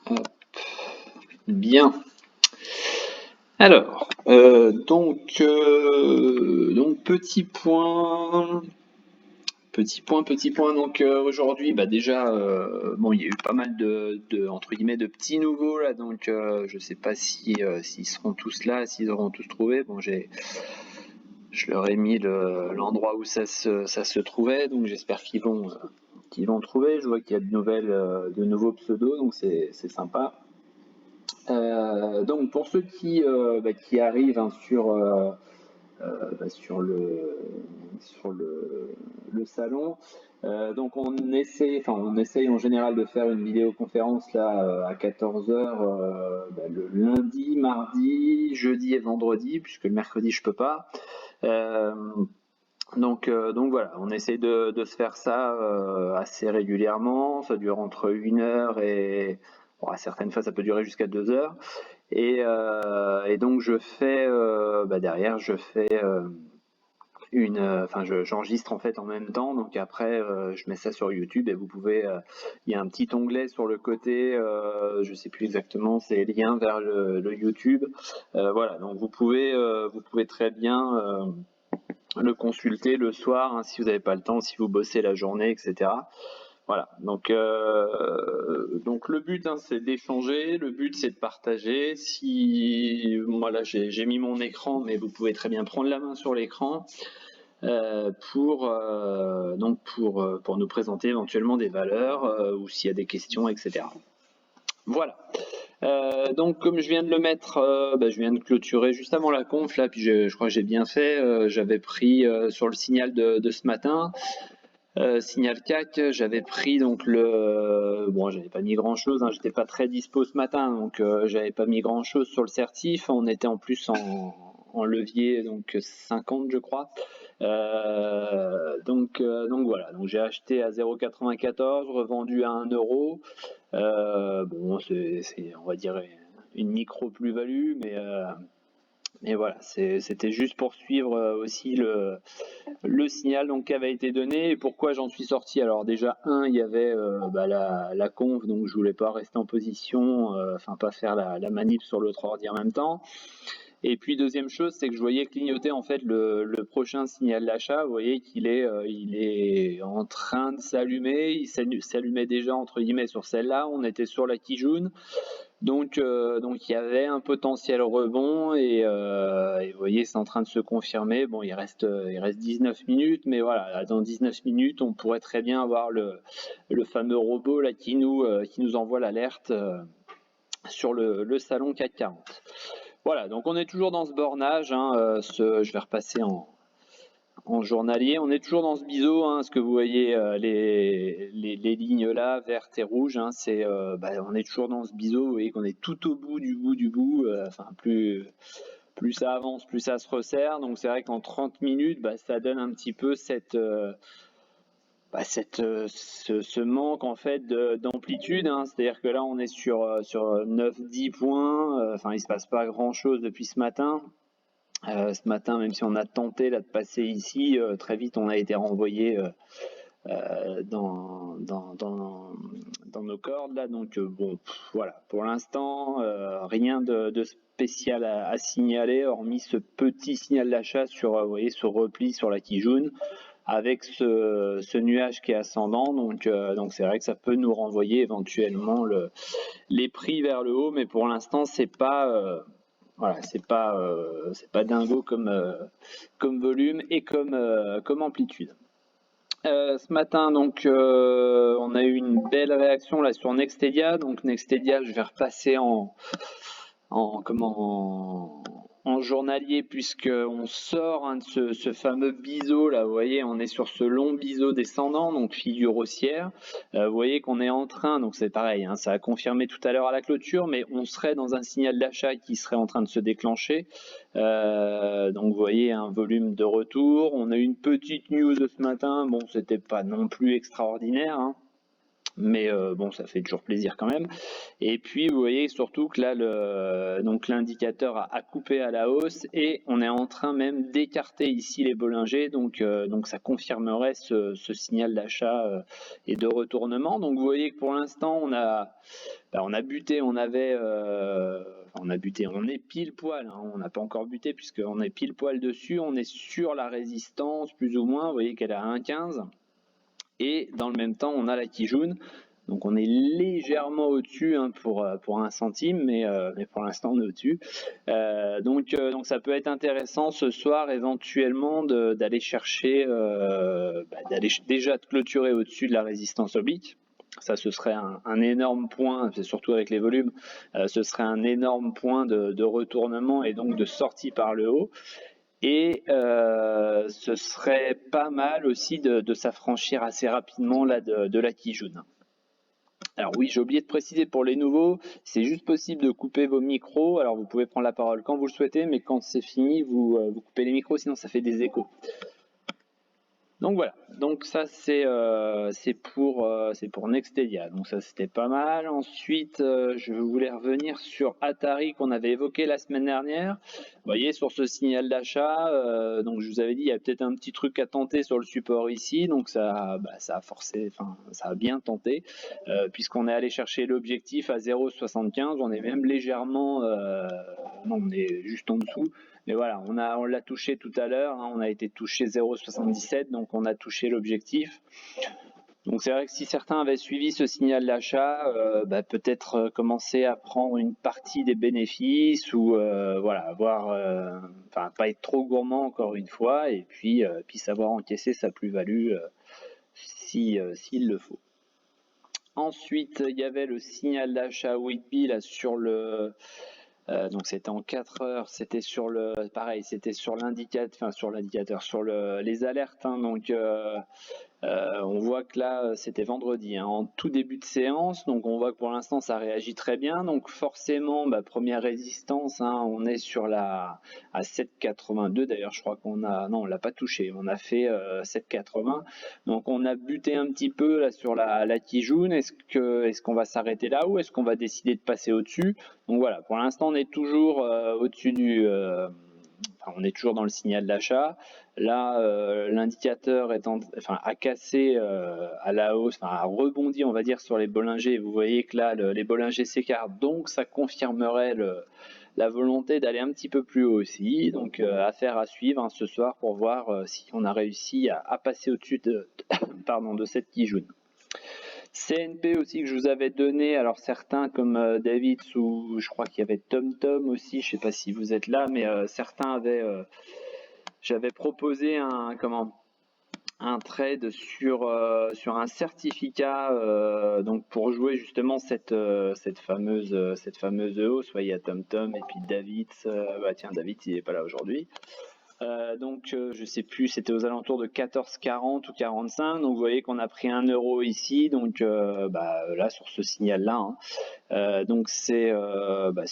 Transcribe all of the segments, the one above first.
Hop. Bien. Alors, donc petit point. Donc aujourd'hui, bah déjà, bon, il y a eu pas mal de entre guillemets de petits nouveaux là. Donc je sais pas si s'ils seront tous là, s'ils auront tous trouvé. Bon, je leur ai mis l'endroit où ça se trouvait. Donc j'espère qu'ils vont trouver. Je vois qu'il y a de nouveaux pseudos, donc c'est sympa. Donc pour ceux qui arrivent hein, sur le salon, donc on essaye en général de faire une vidéoconférence là à 14 heures le lundi, mardi, jeudi et vendredi, puisque le mercredi je peux pas. Euh, donc voilà, on essaye de se faire ça assez régulièrement. Ça dure entre 1 heure et bon, à certaines fois ça peut durer jusqu'à 2 heures. Et donc derrière je fais j'enregistre en fait en même temps. Donc après je mets ça sur YouTube et vous pouvez, il y a un petit onglet sur le côté, je sais plus exactement, c'est lien vers le YouTube. Voilà, donc vous pouvez très bien le consulter le soir hein, si vous n'avez pas le temps, si vous bossez la journée, etc. Voilà, donc le but hein, c'est d'échanger, le but c'est de partager. Si moi là j'ai mis mon écran, mais vous pouvez très bien prendre la main sur l'écran pour nous présenter éventuellement des valeurs ou s'il y a des questions, etc. Voilà. Donc comme je viens de le mettre, je viens de clôturer juste avant la conf là, puis je crois que j'ai bien fait. J'avais pris sur le signal de ce matin, signal CAC, j'avais pris donc bon, j'avais pas mis grand chose, hein, j'étais pas très dispo ce matin, donc j'avais pas mis grand chose sur le certif. On était en plus en levier, donc 50 je crois. Donc voilà, donc j'ai acheté à 0,94, revendu à 1 euro. Bon, on va dire une micro plus-value, mais voilà, c'était juste pour suivre aussi le signal donc, qui avait été donné. Et pourquoi j'en suis sorti? Alors déjà, il y avait la conf, donc je voulais pas rester en position, enfin pas faire la manip sur l'autre ordi en même temps. Et puis deuxième chose, c'est que je voyais clignoter en fait le prochain signal d'achat. Vous voyez il est en train de s'allumer. Il s'allumait déjà entre guillemets sur celle-là. On était sur la Kijun. Donc il y avait un potentiel rebond et vous voyez c'est en train de se confirmer. Bon il reste 19 minutes, mais voilà, dans 19 minutes on pourrait très bien avoir le fameux robot là qui nous envoie l'alerte sur le salon CAC 40. Voilà, donc on est toujours dans ce bornage, hein, je vais repasser en journalier. On est toujours dans ce biseau, hein, ce que vous voyez, les lignes là, vertes et rouges, hein, on est toujours dans ce biseau. Vous voyez qu'on est tout au bout du bout. Enfin, plus ça avance, plus ça se resserre. Donc c'est vrai qu'en 30 minutes, ça donne un petit peu ce manque en fait d'amplitude. Hein. C'est-à-dire que là, on est sur 9-10 points. Enfin, il se passe pas grand-chose depuis ce matin. Ce matin, même si on a tenté là, de passer ici, très vite on a été renvoyé dans nos cordes là. Donc bon, voilà, pour l'instant, rien de spécial à signaler, hormis ce petit signal d'achat sur, vous voyez, ce repli sur la Kijun, avec ce nuage qui est ascendant. Donc c'est vrai que ça peut nous renvoyer éventuellement les prix vers le haut, mais pour l'instant c'est pas voilà, c'est pas dingo comme volume et comme amplitude. Ce matin, donc, on a eu une belle réaction là sur Nextedia. Donc Nextedia, je vais repasser en journalier puisqu'on sort hein, de ce fameux biseau là. Vous voyez, on est sur ce long biseau descendant, donc figure haussière. Vous voyez qu'on est en train, donc c'est pareil, hein, ça a confirmé tout à l'heure à la clôture, mais on serait dans un signal d'achat qui serait en train de se déclencher. Donc vous voyez un volume de retour. On a eu une petite news de ce matin. Bon, c'était pas non plus extraordinaire. Hein. Mais bon, ça fait toujours plaisir quand même. Et puis vous voyez surtout que là, donc l'indicateur a coupé à la hausse et on est en train même d'écarter ici les Bollinger, donc ça confirmerait ce signal d'achat et de retournement. Donc vous voyez que pour l'instant on a buté, on est pile poil, hein, on n'a pas encore buté puisqu'on est pile poil dessus, on est sur la résistance plus ou moins, vous voyez qu'elle est à 1,15. Et dans le même temps, on a la Kijun. Donc on est légèrement au-dessus hein, pour 1 centime, mais pour l'instant on est au-dessus. Donc ça peut être intéressant ce soir éventuellement d'aller chercher, d'aller déjà de clôturer au-dessus de la résistance oblique. Ça, ce serait un énorme point, surtout avec les volumes, ce serait un énorme point de retournement et donc de sortie par le haut. Et ce serait pas mal aussi de s'affranchir assez rapidement là, de la Kijun. Alors oui, j'ai oublié de préciser pour les nouveaux, c'est juste possible de couper vos micros. Alors vous pouvez prendre la parole quand vous le souhaitez, mais quand c'est fini, vous coupez les micros, sinon ça fait des échos. Donc voilà, donc ça c'est pour Nextelia, donc ça c'était pas mal. Ensuite, je voulais revenir sur Atari qu'on avait évoqué la semaine dernière. Vous voyez sur ce signal d'achat, donc je vous avais dit il y a peut-être un petit truc à tenter sur le support ici, donc ça a forcé, enfin ça a bien tenté, puisqu'on est allé chercher l'objectif à 0,75, on est même légèrement, non on est juste en dessous. Mais voilà, on l'a touché tout à l'heure, hein, on a été touché 0,77, donc on a touché l'objectif. Donc c'est vrai que si certains avaient suivi ce signal d'achat, peut-être commencer à prendre une partie des bénéfices ou voilà, pas être trop gourmand encore une fois, et puis savoir encaisser sa plus-value s'il le faut. Ensuite, il y avait le signal d'achat Whitby là sur le donc c'était en 4 heures, c'était sur l'indicateur, sur les alertes, hein, donc on voit que là c'était vendredi, hein, en tout début de séance, donc on voit que pour l'instant ça réagit très bien, donc forcément première résistance, hein, on est sur à 7,82, d'ailleurs je crois on l'a pas touché, on a fait 7,80, donc on a buté un petit peu là sur la Kijun. Est-ce qu'on va s'arrêter là ou est-ce qu'on va décider de passer au-dessus? Donc voilà, pour l'instant on est toujours au-dessus on est toujours dans le signal d'achat. Là, l'indicateur a cassé à la hausse, a rebondi, on va dire, sur les Bollinger. Vous voyez que là, les Bollinger s'écartent, donc ça confirmerait la volonté d'aller un petit peu plus haut aussi. Donc, affaire à suivre hein, ce soir pour voir si on a réussi à passer au-dessus de cette Kijun. CNP aussi que je vous avais donné, alors certains comme David ou je crois qu'il y avait TomTom aussi, je ne sais pas si vous êtes là, mais certains avaient, j'avais proposé un trade sur un certificat donc pour jouer justement cette fameuse hausse. Il y a TomTom et puis David, tiens David il n'est pas là aujourd'hui. Donc je sais plus, c'était aux alentours de 14,40 ou 45, donc vous voyez qu'on a pris 1 euro ici, donc là sur ce signal là hein. Donc c'est on va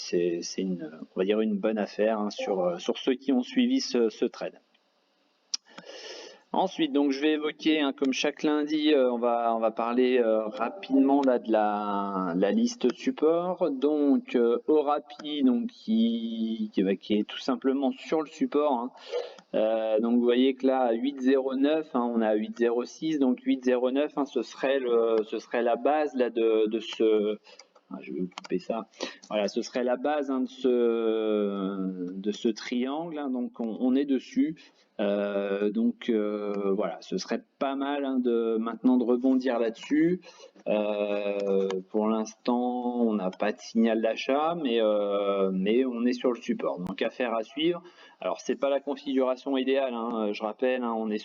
dire une bonne affaire hein, sur ceux qui ont suivi ce trade. Ensuite, donc je vais évoquer, hein, comme chaque lundi, on va parler rapidement là de la liste support. Donc Orapi, donc qui est tout simplement sur le support. Hein. Donc vous voyez que là à 8,09, hein, on est à 8,06, donc 8,09, hein, ce serait la base là de ce. Je vais vous couper ça. Voilà, ce serait la base hein, de ce triangle. Hein, donc on est dessus. Voilà, ce serait pas mal hein, maintenant de rebondir là-dessus. Pour l'instant, on n'a pas de signal d'achat, mais on est sur le support. Donc affaire à suivre. Alors c'est pas la configuration idéale. Hein, je rappelle, hein, on est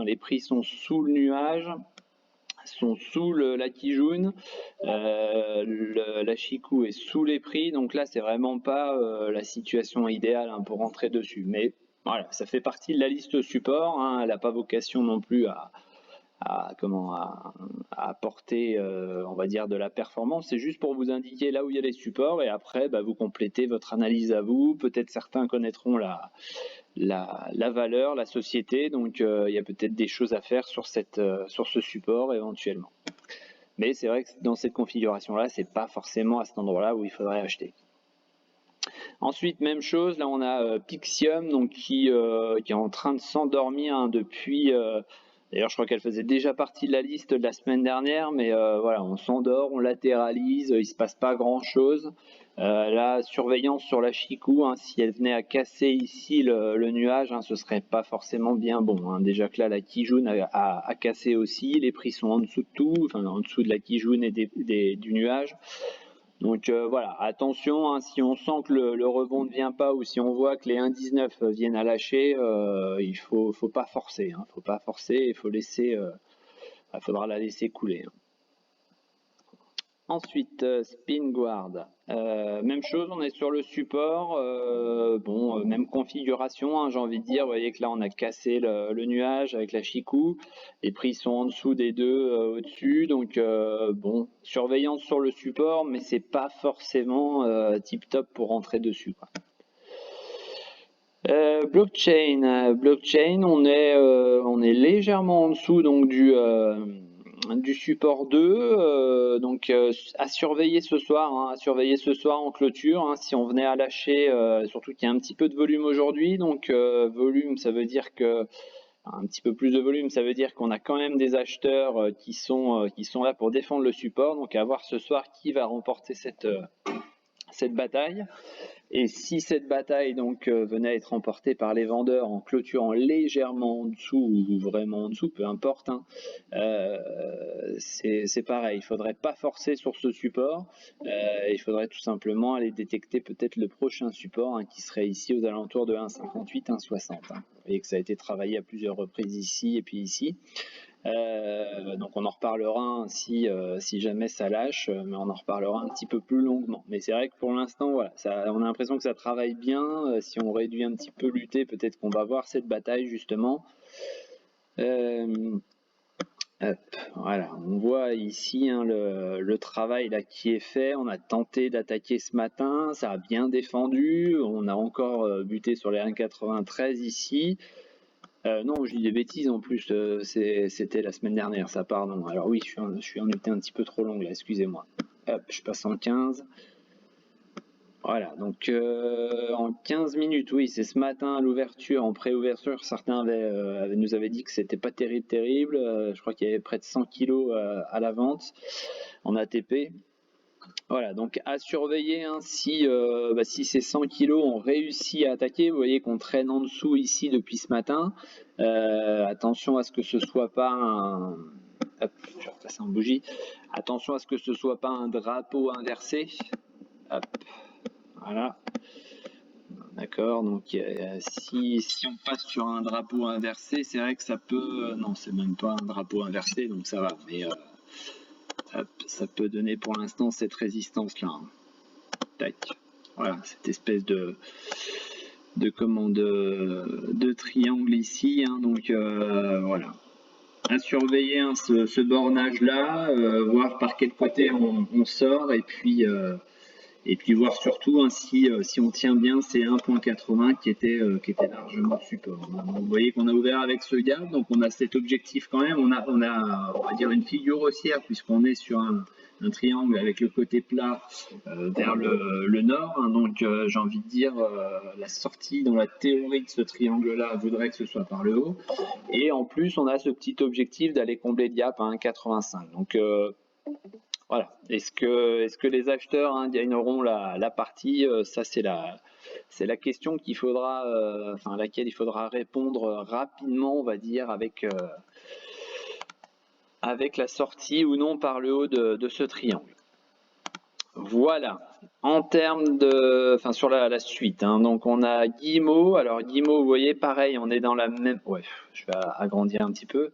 les prix sont sous le nuage. Sont sous la Kijun, la Chikou est sous les prix, donc là c'est vraiment pas la situation idéale hein, pour rentrer dessus, mais voilà, ça fait partie de la liste support, hein, elle n'a pas vocation non plus à apporter on va dire de la performance, c'est juste pour vous indiquer là où il y a les supports et après vous complétez votre analyse à vous, peut-être certains connaîtront la valeur, la société, donc il y a peut-être des choses à faire sur ce support éventuellement. Mais c'est vrai que dans cette configuration-là, c'est pas forcément à cet endroit-là où il faudrait acheter. Ensuite, même chose, là on a Pixium donc qui est en train de s'endormir hein, depuis. D'ailleurs, je crois qu'elle faisait déjà partie de la liste de la semaine dernière, mais voilà, on s'endort, on latéralise, il se passe pas grand-chose. La surveillance sur la Chikou, hein, si elle venait à casser ici le nuage, hein, ce serait pas forcément bien bon. Hein. Déjà que là, la Kijun a cassé aussi, les prix sont en dessous de tout, enfin en dessous de la Kijun et du nuage. Donc voilà, attention, hein, si on sent que le rebond ne vient pas ou si on voit que les 1,19 viennent à lâcher, il faut pas forcer. Hein, faut pas forcer, il faut laisser, faudra la laisser couler. Hein. Ensuite, Spinguard. Même chose, on est sur le support. Bon, même configuration, hein, j'ai envie de dire. Vous voyez que là, on a cassé le nuage avec la Chikou. Les prix sont en dessous des deux au-dessus. Donc, bon, surveillance sur le support, mais c'est pas forcément tip-top pour rentrer dessus. Quoi. Blockchain, on est légèrement en dessous donc du support 2, donc à surveiller ce soir, hein, en clôture, hein, si on venait à lâcher, surtout qu'il y a un petit peu de volume aujourd'hui, donc volume ça veut dire que un petit peu plus de volume, ça veut dire qu'on a quand même des acheteurs qui sont là pour défendre le support, donc à voir ce soir qui va remporter cette bataille. Et si cette bataille donc venait à être remportée par les vendeurs en clôturant légèrement en dessous ou vraiment en dessous, peu importe, hein, c'est pareil, il faudrait pas forcer sur ce support, il faudrait tout simplement aller détecter peut-être le prochain support hein, qui serait ici aux alentours de 1,58, 1,60. Hein. Vous voyez que ça a été travaillé à plusieurs reprises ici et puis ici. Donc on en reparlera hein, si jamais ça lâche, mais on en reparlera un petit peu plus longuement. Mais c'est vrai que pour l'instant, voilà, on a l'impression que ça travaille bien. Si on réduit un petit peu l'UT, peut-être qu'on va voir cette bataille justement. Voilà, on voit ici hein, le travail là qui est fait. On a tenté d'attaquer ce matin, ça a bien défendu. On a encore buté sur les 1,93 ici. Non, je dis des bêtises en plus, c'était la semaine dernière, ça, pardon. Alors oui, je suis en été un petit peu trop long là, excusez-moi. Hop, je passe en 15. Voilà, donc en 15 minutes, oui, c'est ce matin à l'ouverture, en pré-ouverture, certains nous avaient dit que c'était pas terrible. Je crois qu'il y avait près de 100 kilos à la vente en ATP. Voilà, donc à surveiller hein, si ces 100 kilos ont réussi à attaquer. Vous voyez qu'on traîne en dessous ici depuis ce matin. Attention à ce que ce soit pas un... Hop, je vais repasser en bougie. Attention à ce que ce soit pas un drapeau inversé. Hop, voilà. D'accord, donc si on passe sur un drapeau inversé, c'est vrai que ça peut... non, c'est même pas un drapeau inversé, donc ça va. Mais hop, ça peut donner pour l'instant cette résistance là. Hein. Tac. Voilà, cette espèce de triangle ici. Hein, donc voilà. À surveiller hein, ce bornage là, voir par quel côté on sort et puis voir surtout hein, si on tient bien ces 1,80 qui était largement support. Vous voyez qu'on a ouvert avec ce gap, donc on a cet objectif quand même. On a on va dire une figure haussière puisqu'on est sur un triangle avec le côté plat vers le nord. Hein, donc j'ai envie de dire la sortie dans la théorie de ce triangle-là voudrait que ce soit par le haut. Et en plus, on a ce petit objectif d'aller combler le gap à 1,85. Donc voilà. Est-ce que les acheteurs hein, gagneront la partie ça c'est la question qu'il faudra, à laquelle il faudra répondre rapidement, on va dire, avec la sortie ou non par le haut de ce triangle. Voilà. En termes sur la suite, hein, donc on a Guillemot. Alors Guillemot, vous voyez, pareil, on est dans la même. Ouais, je vais agrandir un petit peu.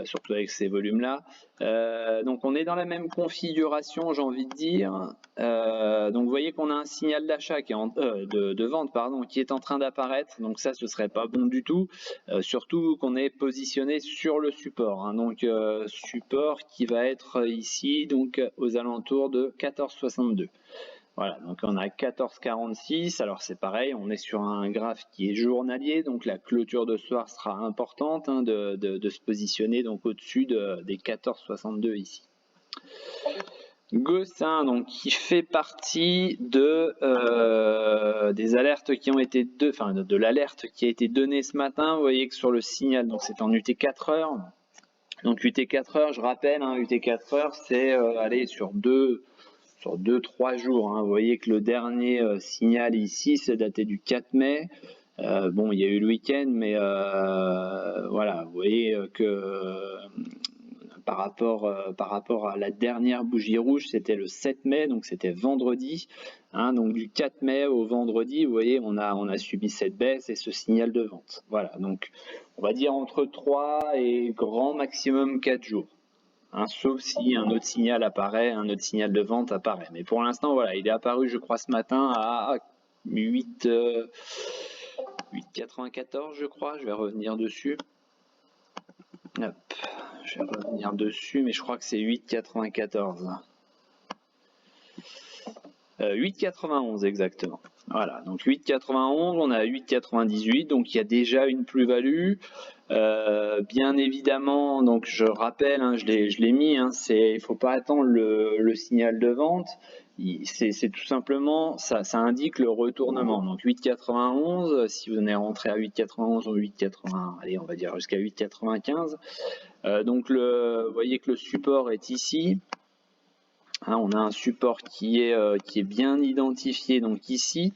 Surtout avec ces volumes-là. Donc on est dans la même configuration, j'ai envie de dire. Donc vous voyez qu'on a un signal d'achat de vente, pardon, qui est en train d'apparaître. Donc ça, ce serait pas bon du tout. Surtout qu'on est positionné sur le support. Hein, donc support qui va être ici, donc aux alentours de 14,62. Voilà, donc on a 14,46, alors c'est pareil, on est sur un graphe qui est journalier, donc la clôture de soir sera importante hein, de se positionner donc au-dessus des 14,62 ici. Gossin, donc qui fait partie de des alertes qui ont été de l'alerte qui a été donnée ce matin. Vous voyez que sur le signal, donc c'est en UT 4 heures. Donc UT 4 heures, je rappelle, UT 4 heures, c'est aller sur 2-3 jours. Vous voyez que le dernier signal ici, c'est daté du 4 mai. Bon, il y a eu le week-end, mais voilà, vous voyez que par rapport à la dernière bougie rouge, c'était le 7 mai, donc c'était vendredi. Donc du 4 mai au vendredi, vous voyez, on a subi cette baisse et ce signal de vente. Voilà, donc on va dire entre 3 et grand maximum 4 jours. Sauf si un autre signal apparaît, un autre signal de vente apparaît. Mais pour l'instant, voilà, il est apparu, je crois, ce matin à 8,94, je crois. Je vais revenir dessus. Hop, je vais revenir dessus, mais je crois que c'est 8,94. 8,91 exactement. Voilà, donc 8,91, on est à 8,98, donc il y a déjà une plus-value. Bien évidemment, donc je rappelle, je l'ai mis, il ne faut pas attendre le signal de vente. C'est tout simplement, ça indique le retournement. Donc 8,91, si vous venez rentrer à 8,91 ou 8,80, allez, on va dire jusqu'à 8,95. Donc vous voyez que le support est ici. On a un support qui est bien identifié, donc ici,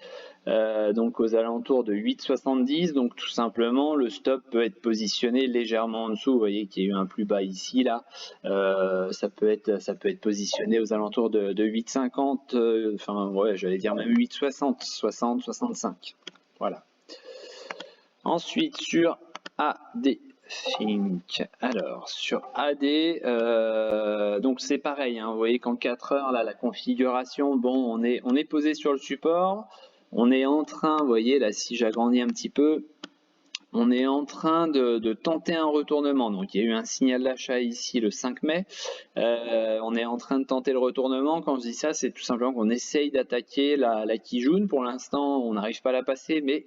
donc aux alentours de 8,70. Donc tout simplement, le stop peut être positionné légèrement en dessous. Vous voyez qu'il y a eu un plus bas ici, là. Ça peut être positionné aux alentours de 8,50. Enfin, ouais, j'allais dire même 8,60, 60, 65. Voilà. Ensuite, sur AD. Alors sur AD, donc c'est pareil, vous voyez qu'en 4 heures là, la configuration, bon, on est posé sur le support, on est en train, vous voyez là, si j'agrandis un petit peu, on est en train de tenter un retournement. Donc il y a eu un signal d'achat ici le 5 mai, on est en train de tenter le retournement. Quand je dis ça, c'est tout simplement qu'on essaye d'attaquer la Kijun. Pour l'instant, on n'arrive pas à la passer, mais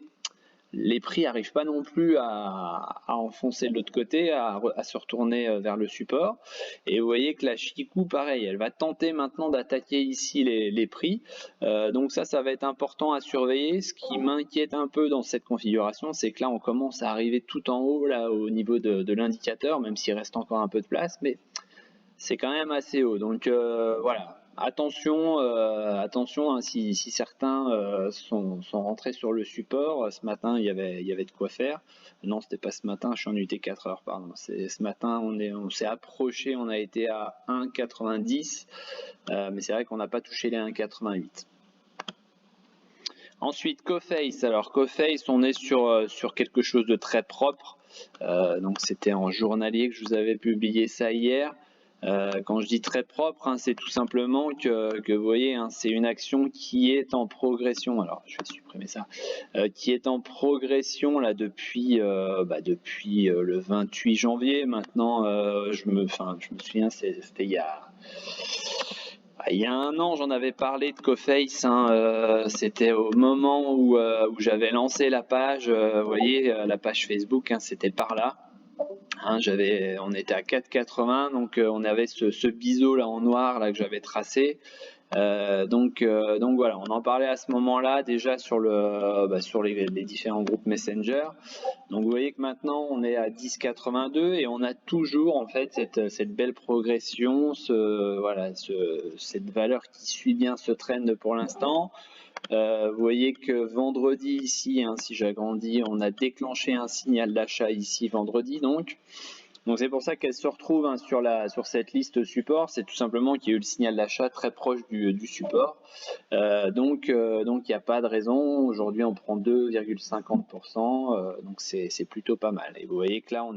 les prix n'arrivent pas non plus à enfoncer de l'autre côté, à se retourner vers le support. Et vous voyez que la Chikou, pareil, elle va tenter maintenant d'attaquer ici les prix. Donc ça va être important à surveiller. Ce qui m'inquiète un peu dans cette configuration, c'est que là, on commence à arriver tout en haut, là, au niveau de l'indicateur, même s'il reste encore un peu de place, mais c'est quand même assez haut. Donc voilà. Attention, si certains sont rentrés sur le support. Ce matin, il y avait de quoi faire. Non, c'était pas ce matin, je suis en UT 4 heures, pardon. Ce matin, on s'est approché, on a été à 1,90, mais c'est vrai qu'on n'a pas touché les 1,88. Ensuite, Coface. Alors, Coface, on est sur quelque chose de très propre. Donc, c'était en journalier que je vous avais publié ça hier. Quand je dis très propre, c'est tout simplement que vous voyez, c'est une action qui est en progression. Alors, je vais supprimer ça. Qui est en progression là depuis le 28 janvier. Maintenant, je me souviens, c'était il y a 1 an, j'en avais parlé de Coface. C'était au moment où j'avais lancé la page. Vous voyez, la page Facebook, c'était par là. On était à 4,80, donc on avait ce biseau là en noir là que j'avais tracé. Donc voilà, on en parlait à ce moment-là déjà sur les différents groupes Messenger. Donc vous voyez que maintenant on est à 10,82 et on a toujours en fait cette belle progression, cette valeur qui suit bien ce trend pour l'instant. Vous voyez que vendredi ici, si j'agrandis, on a déclenché un signal d'achat ici vendredi, donc c'est pour ça qu'elle se retrouve sur cette liste support. C'est tout simplement qu'il y a eu le signal d'achat très proche du support. Donc il n'y a pas de raison. Aujourd'hui, on prend 2,50%. Donc c'est plutôt pas mal. Et vous voyez que là, on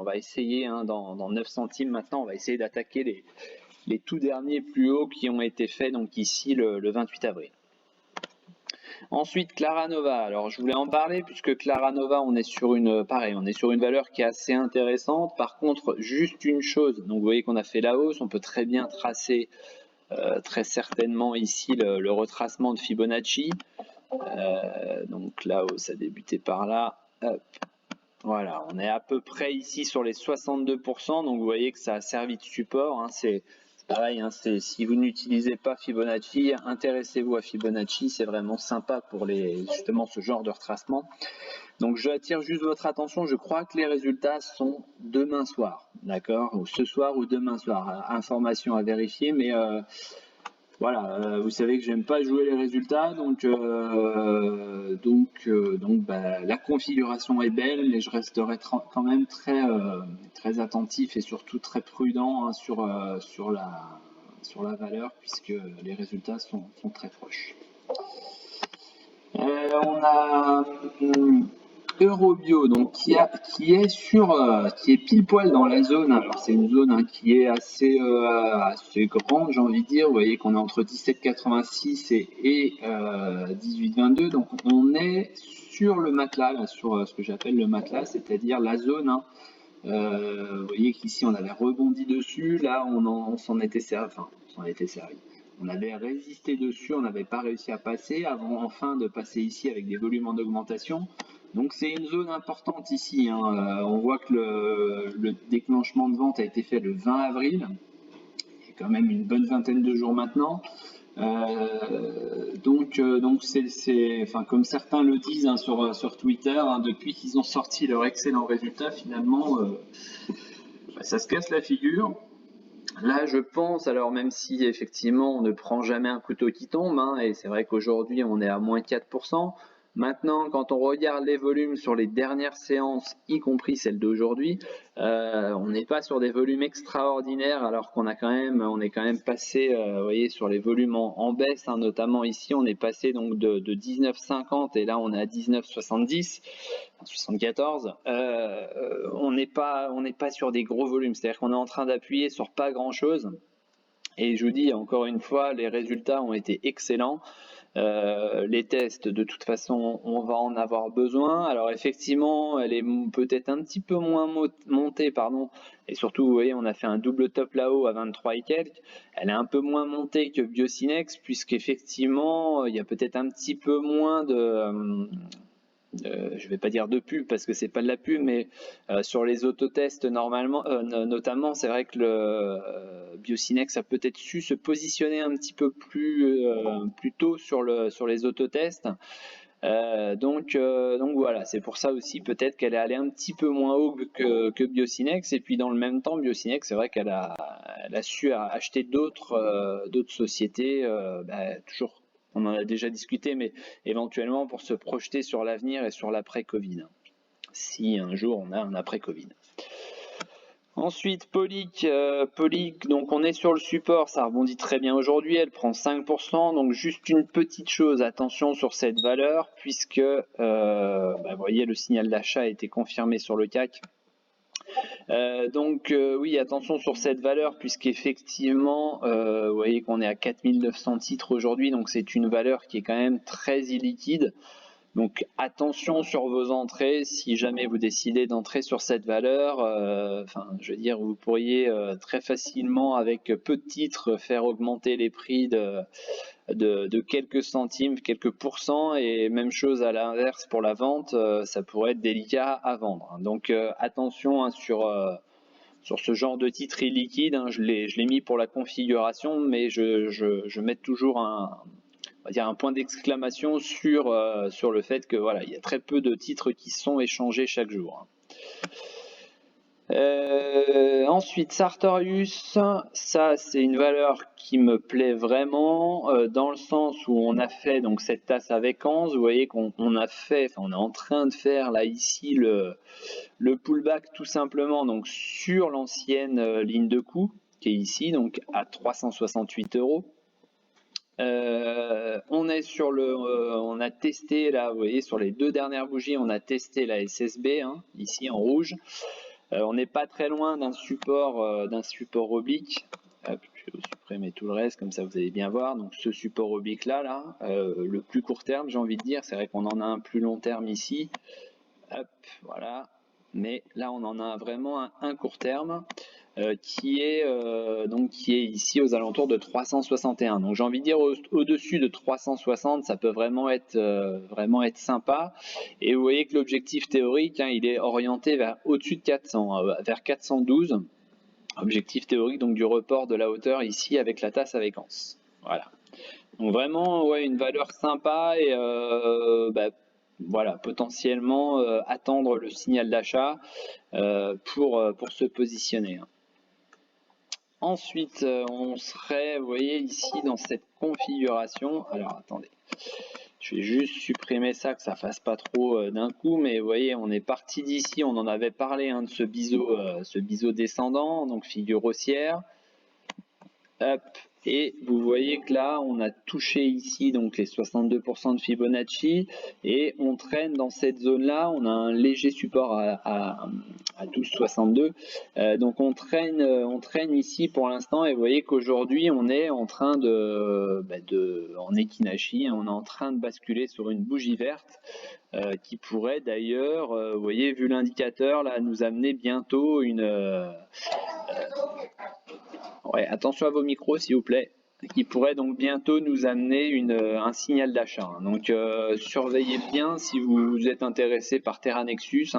va essayer dans 9 centimes maintenant, on va essayer d'attaquer les tout derniers plus hauts qui ont été faits, donc ici le 28 avril. Ensuite, Claranova. Alors, je voulais en parler puisque Claranova, on est sur une valeur qui est assez intéressante. Par contre, juste une chose. Donc, vous voyez qu'on a fait la hausse. On peut très bien tracer très certainement ici le retracement de Fibonacci. Donc, la hausse a débuté par là. Hop. Voilà, on est à peu près ici sur les 62%, donc vous voyez que ça a servi de support. C'est pareil, si vous n'utilisez pas Fibonacci, intéressez-vous à Fibonacci, c'est vraiment sympa pour justement ce genre de retracement. Donc j'attire juste votre attention, je crois que les résultats sont demain soir, d'accord, ou ce soir ou demain soir, information à vérifier, mais voilà, vous savez que j'aime pas jouer les résultats, donc la configuration est belle, mais je resterai quand même très attentif et surtout très prudent, hein, sur la valeur, puisque les résultats sont très proches. On a Eurobio, donc qui est pile poil dans la zone. Alors c'est une zone, hein, qui est assez grande, j'ai envie de dire. Vous voyez qu'on est entre 17,86 et 18,22. Donc on est sur le matelas, là, sur ce que j'appelle le matelas, c'est-à-dire la zone, hein. Vous voyez qu'ici on avait rebondi dessus, là on s'en était servi, on avait résisté dessus, on n'avait pas réussi à passer avant enfin de passer ici avec des volumes en augmentation. Donc c'est une zone importante ici, hein. On voit que le déclenchement de vente a été fait le 20 avril, il y a quand même une bonne vingtaine de jours maintenant. Donc comme certains le disent, hein, sur Twitter, hein, depuis qu'ils ont sorti leur excellent résultat, finalement, ça se casse la figure. Là, je pense, alors même si effectivement on ne prend jamais un couteau qui tombe, hein, et c'est vrai qu'aujourd'hui on est à moins 4%. Maintenant, quand on regarde les volumes sur les dernières séances, y compris celle d'aujourd'hui, on n'est pas sur des volumes extraordinaires, alors qu'on est quand même passé, vous voyez, sur les volumes en baisse, hein, notamment ici, on est passé donc de 19,50 et là on est à 19,70. 74, on n'est pas sur des gros volumes, c'est-à-dire qu'on est en train d'appuyer sur pas grand-chose. Et je vous dis encore une fois, les résultats ont été excellents. Les tests, de toute façon, on va en avoir besoin. Alors effectivement, elle est peut-être un petit peu moins montée, pardon. Et surtout, vous voyez, on a fait un double top là-haut à 23 et quelques. Elle est un peu moins montée que Biocinex, puisqu'effectivement, il y a peut-être un petit peu moins je vais pas dire de pub parce que c'est pas de la pub, mais sur les autotests notamment, c'est vrai que le Biocinex a peut-être su se positionner un petit peu plus tôt sur les autotests. Donc voilà, c'est pour ça aussi peut-être qu'elle est allée un petit peu moins haut que Biocinex. Et puis dans le même temps, Biocinex, c'est vrai qu'elle a su acheter d'autres sociétés, toujours. On en a déjà discuté, mais éventuellement pour se projeter sur l'avenir et sur l'après-Covid, si un jour on a un après-Covid. Ensuite, Polyc, donc on est sur le support, ça rebondit très bien aujourd'hui, elle prend 5%, donc juste une petite chose, attention sur cette valeur, puisque vous voyez le signal d'achat a été confirmé sur le CAC. Oui, attention sur cette valeur, puisqu'effectivement, vous voyez qu'on est à 4900 titres aujourd'hui, donc c'est une valeur qui est quand même très illiquide. Donc attention sur vos entrées, si jamais vous décidez d'entrer sur cette valeur, je veux dire, vous pourriez très facilement, avec peu de titres, faire augmenter les prix de quelques centimes, quelques pourcents, et même chose à l'inverse pour la vente, ça pourrait être délicat à vendre. Donc attention, hein, sur ce genre de titre illiquide, hein, je l'ai mis pour la configuration, mais je mets toujours un point d'exclamation sur le fait que voilà, il y a très peu de titres qui sont échangés chaque jour. Ensuite, Sartorius, ça c'est une valeur qui me plaît vraiment, dans le sens où on a fait donc cette tasse avec 11, vous voyez qu'on est en train de faire là ici le pullback tout simplement, donc sur l'ancienne ligne de coût qui est ici, donc à 368 €. On est sur on a testé là, vous voyez, sur les deux dernières bougies, on a testé la SSB, hein, ici en rouge. On n'est pas très loin d'un support oblique. Hop, je vais vous supprimer tout le reste, comme ça vous allez bien voir. Donc ce support oblique là, le plus court terme, j'ai envie de dire, c'est vrai qu'on en a un plus long terme ici. Hop, voilà. Mais là on en a vraiment un court terme. qui est ici aux alentours de 361. Donc j'ai envie de dire au-dessus de 360, ça peut vraiment être sympa. Et vous voyez que l'objectif théorique, il est orienté vers au-dessus de 400, vers 412. Objectif théorique donc du report de la hauteur ici avec la tasse avec anse. Voilà. Donc vraiment une valeur sympa et voilà, potentiellement attendre le signal d'achat pour se positionner. Ensuite, on serait, vous voyez ici dans cette configuration, alors attendez, je vais juste supprimer ça, que ça fasse pas trop d'un coup, mais vous voyez, on est parti d'ici, on en avait parlé de ce biseau descendant, donc figure haussière. Hop, et vous voyez que là, on a touché ici donc les 62% de Fibonacci et on traîne dans cette zone-là. On a un léger support à 12,62. Donc on traîne ici pour l'instant et vous voyez qu'aujourd'hui, on est en train en Ekinashi, on est en train de basculer sur une bougie verte qui pourrait d'ailleurs, vous voyez, vu l'indicateur, là, nous amener bientôt ouais, attention à vos micros s'il vous plaît, qui pourrait donc bientôt nous amener un signal d'achat. Donc surveillez bien si vous êtes intéressé par Terra Nexus,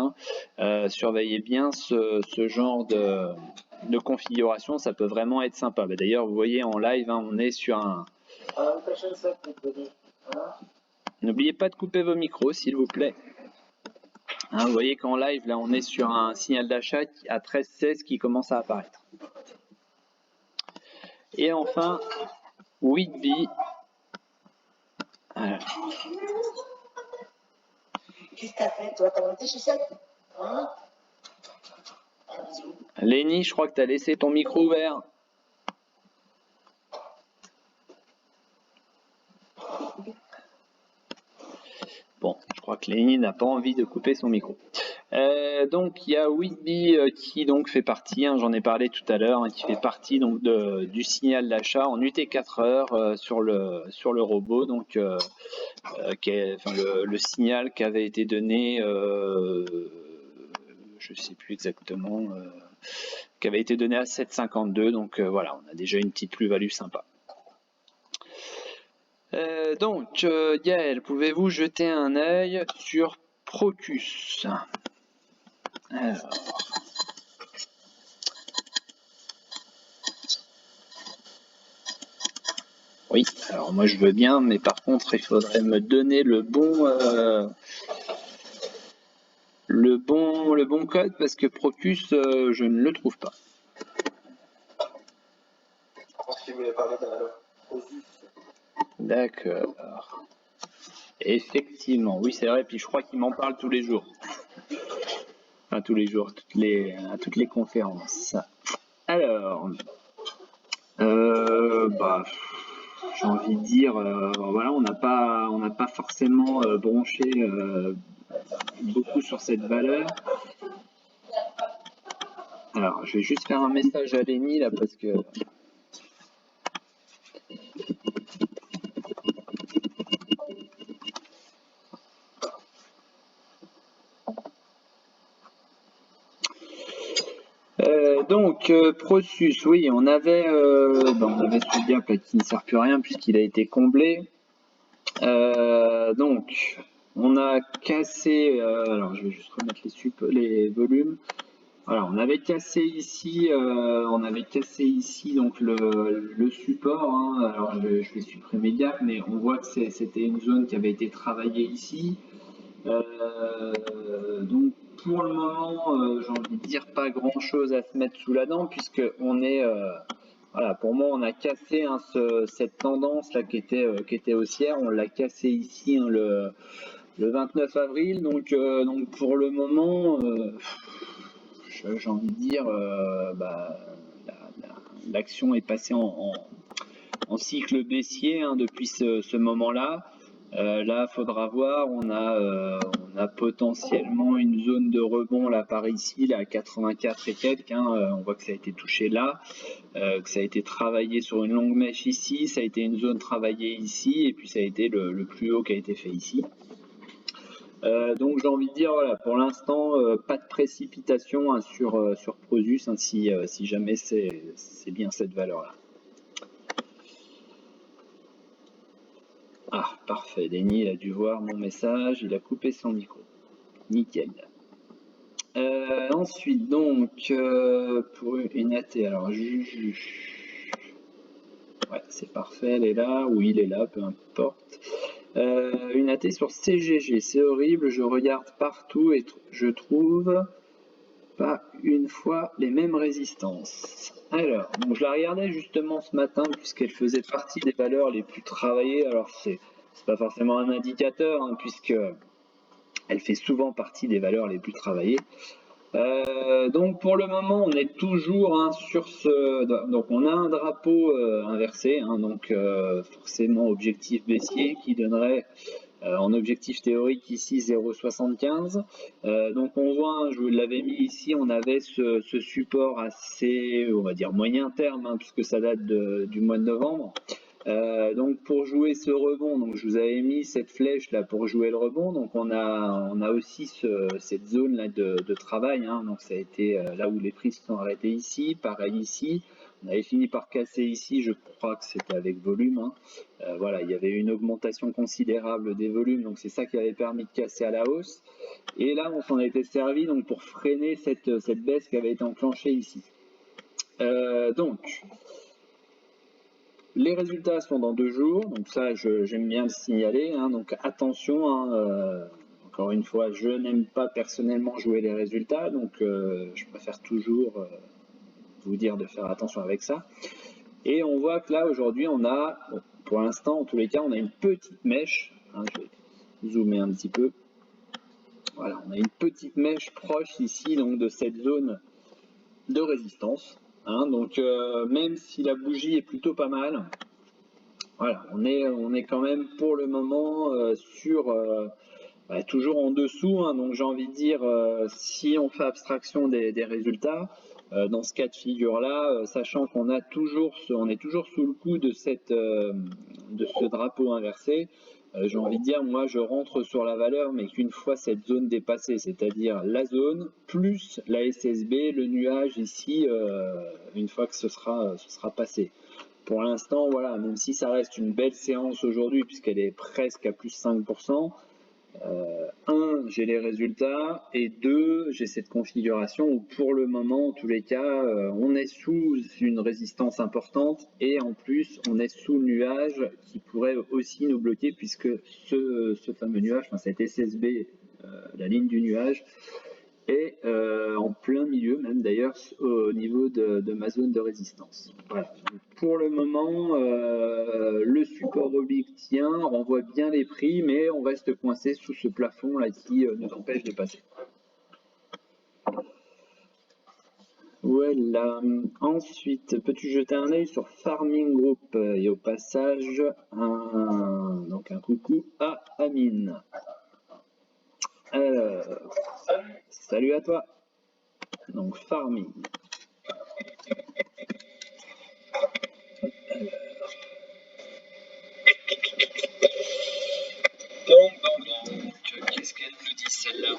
surveillez bien ce genre de configuration, ça peut vraiment être sympa. D'ailleurs vous voyez en live, on est sur un... N'oubliez pas de couper vos micros s'il vous plaît. Vous voyez qu'en live là on est sur un signal d'achat à 13,16 qui commence à apparaître. Et enfin, Whitby. Alors. Qu'est-ce que t'as fait, toi? T'as monté chez Seth? Lenny, je crois que t'as laissé ton micro ouvert. Bon, je crois que Lenny n'a pas envie de couper son micro. Donc il y a Whitby qui donc fait partie, j'en ai parlé tout à l'heure, qui fait partie donc du signal d'achat en UT4 heures sur le robot, donc le signal qui avait été donné, je sais plus exactement, qui avait été donné à 7,52, donc voilà, on a déjà une petite plus-value sympa. Donc Yael, pouvez-vous jeter un œil sur Procus? Alors. Oui, alors moi je veux bien, mais par contre il faudrait me donner le bon code parce que Procus je ne le trouve pas. Je pense qu'il voulait parler d'un Procus. D'accord. Effectivement, oui c'est vrai, puis je crois qu'il m'en parle tous les jours. Enfin tous les jours, à toutes les conférences. Alors, j'ai envie de dire, voilà, on n'a pas forcément bronché beaucoup sur cette valeur. Alors, je vais juste faire un message à Lenny là parce que donc Procus, oui, on avait ce gap là qui ne sert plus à rien puisqu'il a été comblé. Donc on a cassé, alors je vais juste remettre les volumes. Voilà, on avait cassé ici donc le support. Alors je vais supprimer gap, mais on voit que c'était une zone qui avait été travaillée ici. Donc pour le moment, j'ai envie de dire pas grand chose à se mettre sous la dent puisque on est voilà, pour moi on a cassé cette tendance là qui était haussière, on l'a cassé ici le 29 avril, donc pour le moment j'ai envie de dire l'action est passée en cycle baissier depuis ce moment-là. Là, faudra voir, on a potentiellement une zone de rebond là par ici, là à 84 et quelques. On voit que ça a été touché là, que ça a été travaillé sur une longue mèche ici, ça a été une zone travaillée ici, et puis ça a été le plus haut qui a été fait ici. Donc j'ai envie de dire, voilà, pour l'instant, pas de précipitation hein, sur Prosus hein, si jamais c'est bien cette valeur-là. Ah, parfait, Denis, il a dû voir mon message, il a coupé son micro. Nickel. Ensuite, donc, pour une AT, alors, ouais, c'est parfait, elle est là, ou il est là, peu importe. Une AT sur CGG, c'est horrible, je regarde partout et je trouve pas une fois les mêmes résistances. Alors, donc je la regardais justement ce matin puisqu'elle faisait partie des valeurs les plus travaillées. Alors c'est pas forcément un indicateur hein, puisque elle fait souvent partie des valeurs les plus travaillées. Donc pour le moment on est toujours hein, sur ce, donc on a un drapeau inversé, hein, donc forcément objectif baissier qui donnerait en objectif théorique ici 0,75. Donc on voit, hein, je vous l'avais mis ici, on avait ce support assez, on va dire moyen terme, hein, puisque ça date du mois de novembre. Donc pour jouer ce rebond, donc je vous avais mis cette flèche là pour jouer le rebond. Donc on a aussi cette zone là de travail. Hein, donc ça a été là où les prix se sont arrêtés ici, pareil ici. On avait fini par casser ici, je crois que c'était avec volume. Hein. Voilà, il y avait une augmentation considérable des volumes, donc c'est ça qui avait permis de casser à la hausse. Et là, on s'en a été servi donc pour freiner cette baisse qui avait été enclenchée ici. Donc, les résultats sont dans 2 jours, donc ça j'aime bien le signaler, hein, donc attention, hein, encore une fois, je n'aime pas personnellement jouer les résultats, donc je préfère toujours vous dire de faire attention avec ça. Et on voit que là aujourd'hui on a, pour l'instant en tous les cas, on a une petite mèche, hein, je vais zoomer un petit peu, voilà, on a une petite mèche proche ici donc de cette zone de résistance. Hein, donc même si la bougie est plutôt pas mal, voilà, on est quand même pour le moment sur toujours en dessous. Hein, donc j'ai envie de dire, si on fait abstraction des résultats, dans ce cas de figure-là, sachant qu'on est toujours sous le coup de ce drapeau inversé, j'ai envie de dire, moi je rentre sur la valeur, mais qu'une fois cette zone dépassée, c'est-à-dire la zone plus la SSB, le nuage ici, une fois que ce sera passé. Pour l'instant, voilà, même si ça reste une belle séance aujourd'hui, puisqu'elle est presque à plus 5%, 1, j'ai les résultats, et 2, j'ai cette configuration où pour le moment, en tous les cas, on est sous une résistance importante, et en plus, on est sous le nuage qui pourrait aussi nous bloquer, puisque ce fameux nuage, enfin cette SSB, la ligne du nuage, est en plein milieu, même d'ailleurs au niveau de ma zone de résistance. Voilà. Donc, pour le moment, le support oblique tient, renvoie bien les prix, mais on reste coincé sous ce plafond là qui nous empêche de passer. Voilà. Ensuite, peux-tu jeter un œil sur Farming Group et au passage donc un coucou à Amine. Salut à toi. Donc Farming. Donc, qu'est-ce qu'elle nous dit celle-là?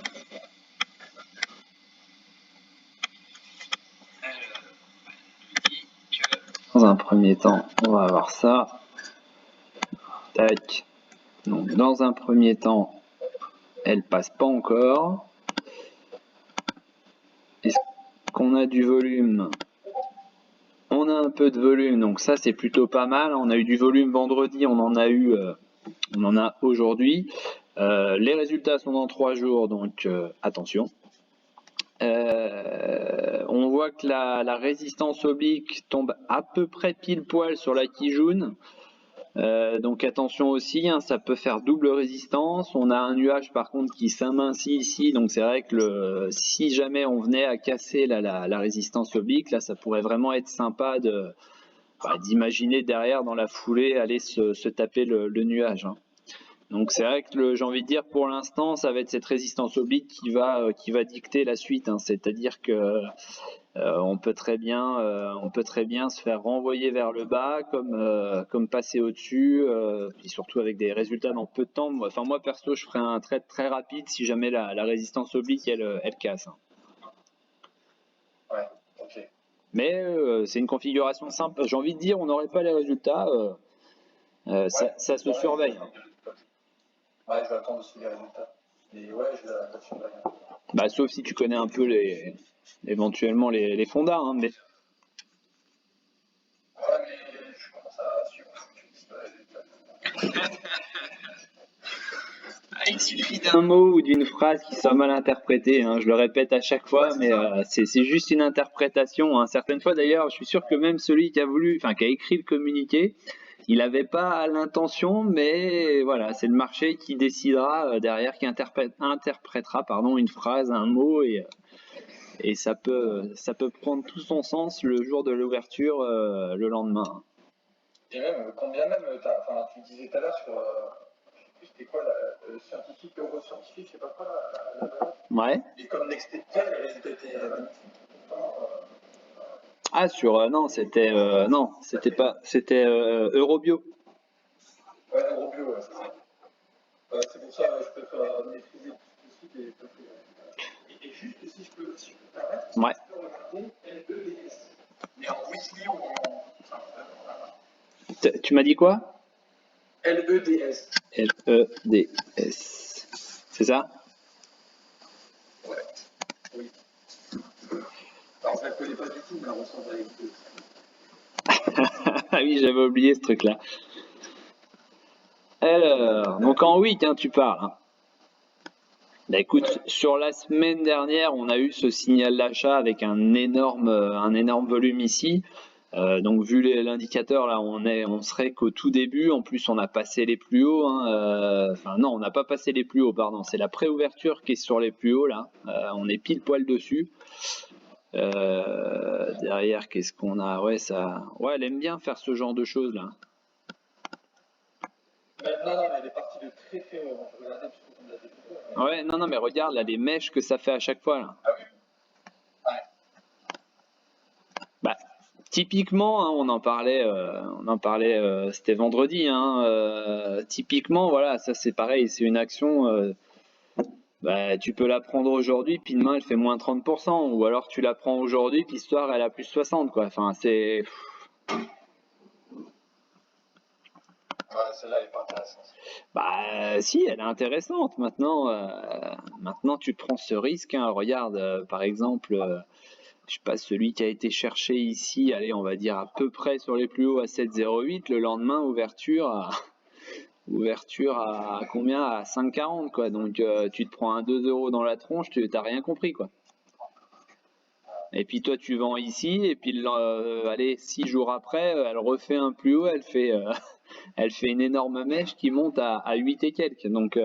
Dans un premier temps, on va avoir ça. Tac. Donc, dans un premier temps, elle passe pas encore. Est-ce qu'on a du volume? On a un peu de volume, donc ça c'est plutôt pas mal. On a eu du volume vendredi, on en a aujourd'hui. Les résultats sont dans 3 jours, donc attention. On voit que la résistance oblique tombe à peu près pile poil sur la Kijun. Donc attention aussi, hein, ça peut faire double résistance. On a un nuage par contre qui s'amincit ici, donc c'est vrai que si jamais on venait à casser la résistance oblique, là ça pourrait vraiment être sympa d'imaginer derrière dans la foulée aller se taper le nuage. Hein. Donc c'est vrai que j'ai envie de dire pour l'instant ça va être cette résistance oblique qui va dicter la suite, hein. C'est-à-dire que On peut très bien se faire renvoyer vers le bas comme passer au-dessus, puis surtout avec des résultats dans peu de temps. Enfin moi perso, je ferai un trade très rapide si jamais la résistance oblique elle casse, hein. Ouais, ok. Mais c'est une configuration simple. J'ai envie de dire, on n'aurait pas les résultats, ça se surveille, hein. Ouais, je vais attendre aussi les résultats. Mais ouais, je vais la surveiller. Bah, sauf si tu connais un peu éventuellement les fondas, hein, mais Ouais, mais je commence à suivre. Tu me dis les résultats. il suffit d'un mot ou d'une phrase qui soit mal interprétée, hein. Je le répète à chaque fois, mais c'est juste une interprétation, hein. Certaines fois d'ailleurs, je suis sûr que même celui qui a écrit le communiqué, il n'avait pas l'intention, mais voilà, c'est le marché qui décidera derrière, qui interprétera une phrase, un mot, et ça peut prendre tout son sens le jour de l'ouverture, le lendemain. Et même, combien même, enfin, tu disais tout à l'heure sur, je sais plus c'était quoi, le scientifique, euroscientifique, je sais pas quoi, la valeur. Ouais. Et comme Nextedia, les résultats étaient magnifiques. Ah non, c'était c'était Eurobio. Ouais, Eurobio, ouais, c'est ça. Ouais, c'est pour ça que je préfère maîtriser tout ce site et juste si je peux me permettre, Ouais. je peux regarder LEDS. Mais en weekly ou en. Tu m'as dit quoi? LEDS. LEDS. C'est ça? Ouais. Oui. Alors, je la connais pas du tout, mais elle ressemble à LEDS. Ah oui, j'avais oublié ce truc-là. Alors, donc en week, hein, tu parles, hein. Bah écoute, sur la semaine dernière, on a eu ce signal d'achat avec un énorme volume ici. Donc vu l'indicateur là, on serait qu'au tout début. En plus, on a passé les plus hauts, hein. Enfin non, on n'a pas passé les plus hauts, pardon. C'est la préouverture qui est sur les plus hauts là. On est pile poil dessus. Derrière, qu'est-ce qu'on a? Ouais, elle aime bien faire ce genre de choses là. Non, mais elle est partie de très très haut. Je regardais parce que comme l'a découvert. Ouais, non, mais regarde là les mèches que ça fait à chaque fois là. Ah oui. Ouais. Bah, typiquement, hein, on en parlait, c'était vendredi, hein. Typiquement, voilà, ça c'est pareil, c'est une action. Bah, tu peux la prendre aujourd'hui, puis demain elle fait moins 30%, ou alors tu la prends aujourd'hui, puis l'histoire elle a plus 60, quoi. Enfin, c'est. Ouais, celle-là, elle est pas intéressante. Bah, si, elle est intéressante. Maintenant, tu prends ce risque, hein. Regarde, par exemple, je sais pas, celui qui a été cherché ici, allez, on va dire à peu près sur les plus hauts à 7,08, le lendemain, ouverture à combien? À 5,40, quoi. Donc, tu te prends un 2 euros dans la tronche, tu n'as rien compris, quoi. Et puis toi, tu vends ici, et puis allez, 6 jours après, elle refait un plus haut, elle fait une énorme mèche qui monte à 8 et quelques. Donc,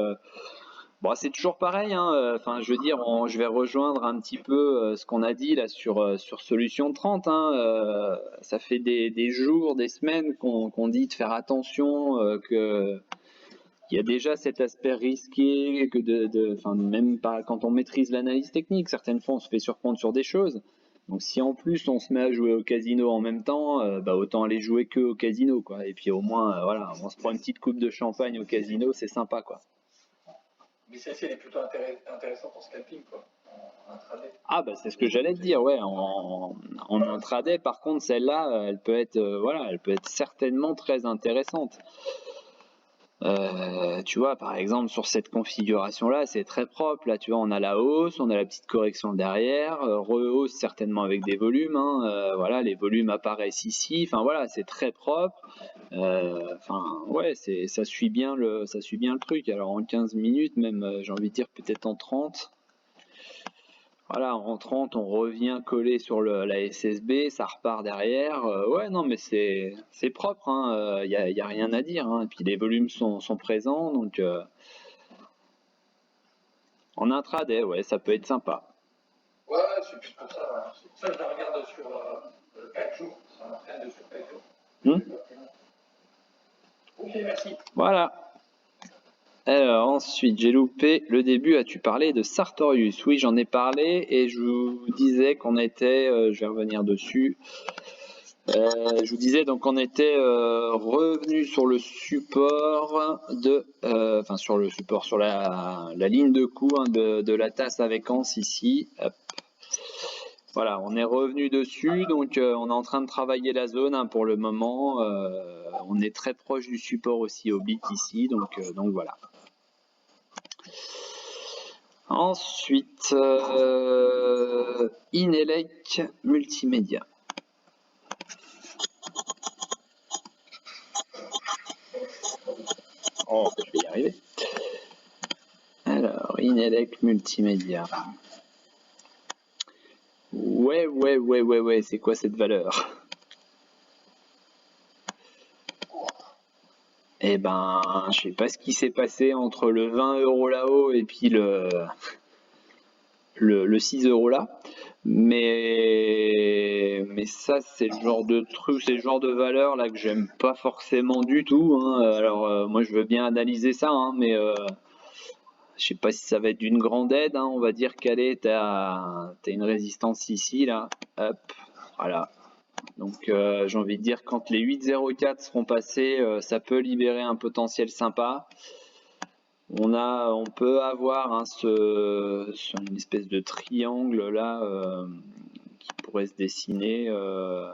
bon, c'est toujours pareil, hein. Enfin, je veux dire, je vais rejoindre un petit peu ce qu'on a dit là sur Solution 30, hein. Ça fait des jours, des semaines qu'on dit de faire attention, que il y a déjà cet aspect risqué enfin, même pas quand on maîtrise l'analyse technique, certaines fois on se fait surprendre sur des choses. Donc si en plus on se met à jouer au casino en même temps, bah autant aller jouer que au casino, quoi. Et puis au moins, voilà, on se prend une petite coupe de champagne au casino, c'est sympa, quoi. Mais celle-ci, elle est plutôt intéressante en scalping, quoi. En intraday. Ah bah c'est ce que j'allais te dire, ouais. En intraday, par contre, celle-là, elle peut être, voilà, elle peut être certainement très intéressante. Tu vois, par exemple, sur cette configuration-là, c'est très propre. Là, tu vois, on a la hausse, on a la petite correction derrière, rehausse certainement avec des volumes, hein. Voilà, les volumes apparaissent ici. Enfin voilà, c'est très propre. Enfin ouais, ça suit bien le truc. Alors en 15 minutes, même, j'ai envie de dire peut-être en 30. Voilà, en 30, on revient coller sur la SSB, ça repart derrière. Ouais, non, mais c'est propre, hein. Y a rien à dire, hein. Et puis les volumes sont présents, donc en intraday, ouais, ça peut être sympa. Ouais, c'est plus pour ça. Ouais. C'est pour ça que je la regarde sur 4 jours. Ça m'entraîne sur 4 jours. Hmm. Ok, merci. Voilà. Alors ensuite, j'ai loupé le début. As-tu parlé de Sartorius? Oui, j'en ai parlé et je vous disais qu'on était, je vais revenir dessus. Je vous disais donc on était revenu sur le support de, enfin sur le support, sur la ligne de coup hein, de la tasse avec anse ici. Hop. Voilà, on est revenu dessus, donc on est en train de travailler la zone hein, pour le moment. On est très proche du support aussi au bit ici, donc voilà. Ensuite, Inelec Multimédia. Oh, je vais y arriver. Alors, Inelec Multimédia. Ouais, c'est quoi cette valeur? Eh ben, je sais pas ce qui s'est passé entre le 20 € là-haut et puis le 6 € là. Mais ça, c'est le genre de truc, c'est le genre de valeur là que j'aime pas forcément du tout. Hein. Alors, moi, je veux bien analyser ça, hein, mais je sais pas si ça va être d'une grande aide. Hein. On va dire qu'elle est, t'as une résistance ici, là. Hop, voilà. Donc, j'ai envie de dire, quand les 8,04 seront passés, ça peut libérer un potentiel sympa. On peut avoir hein, une espèce de triangle là qui pourrait se dessiner ouais,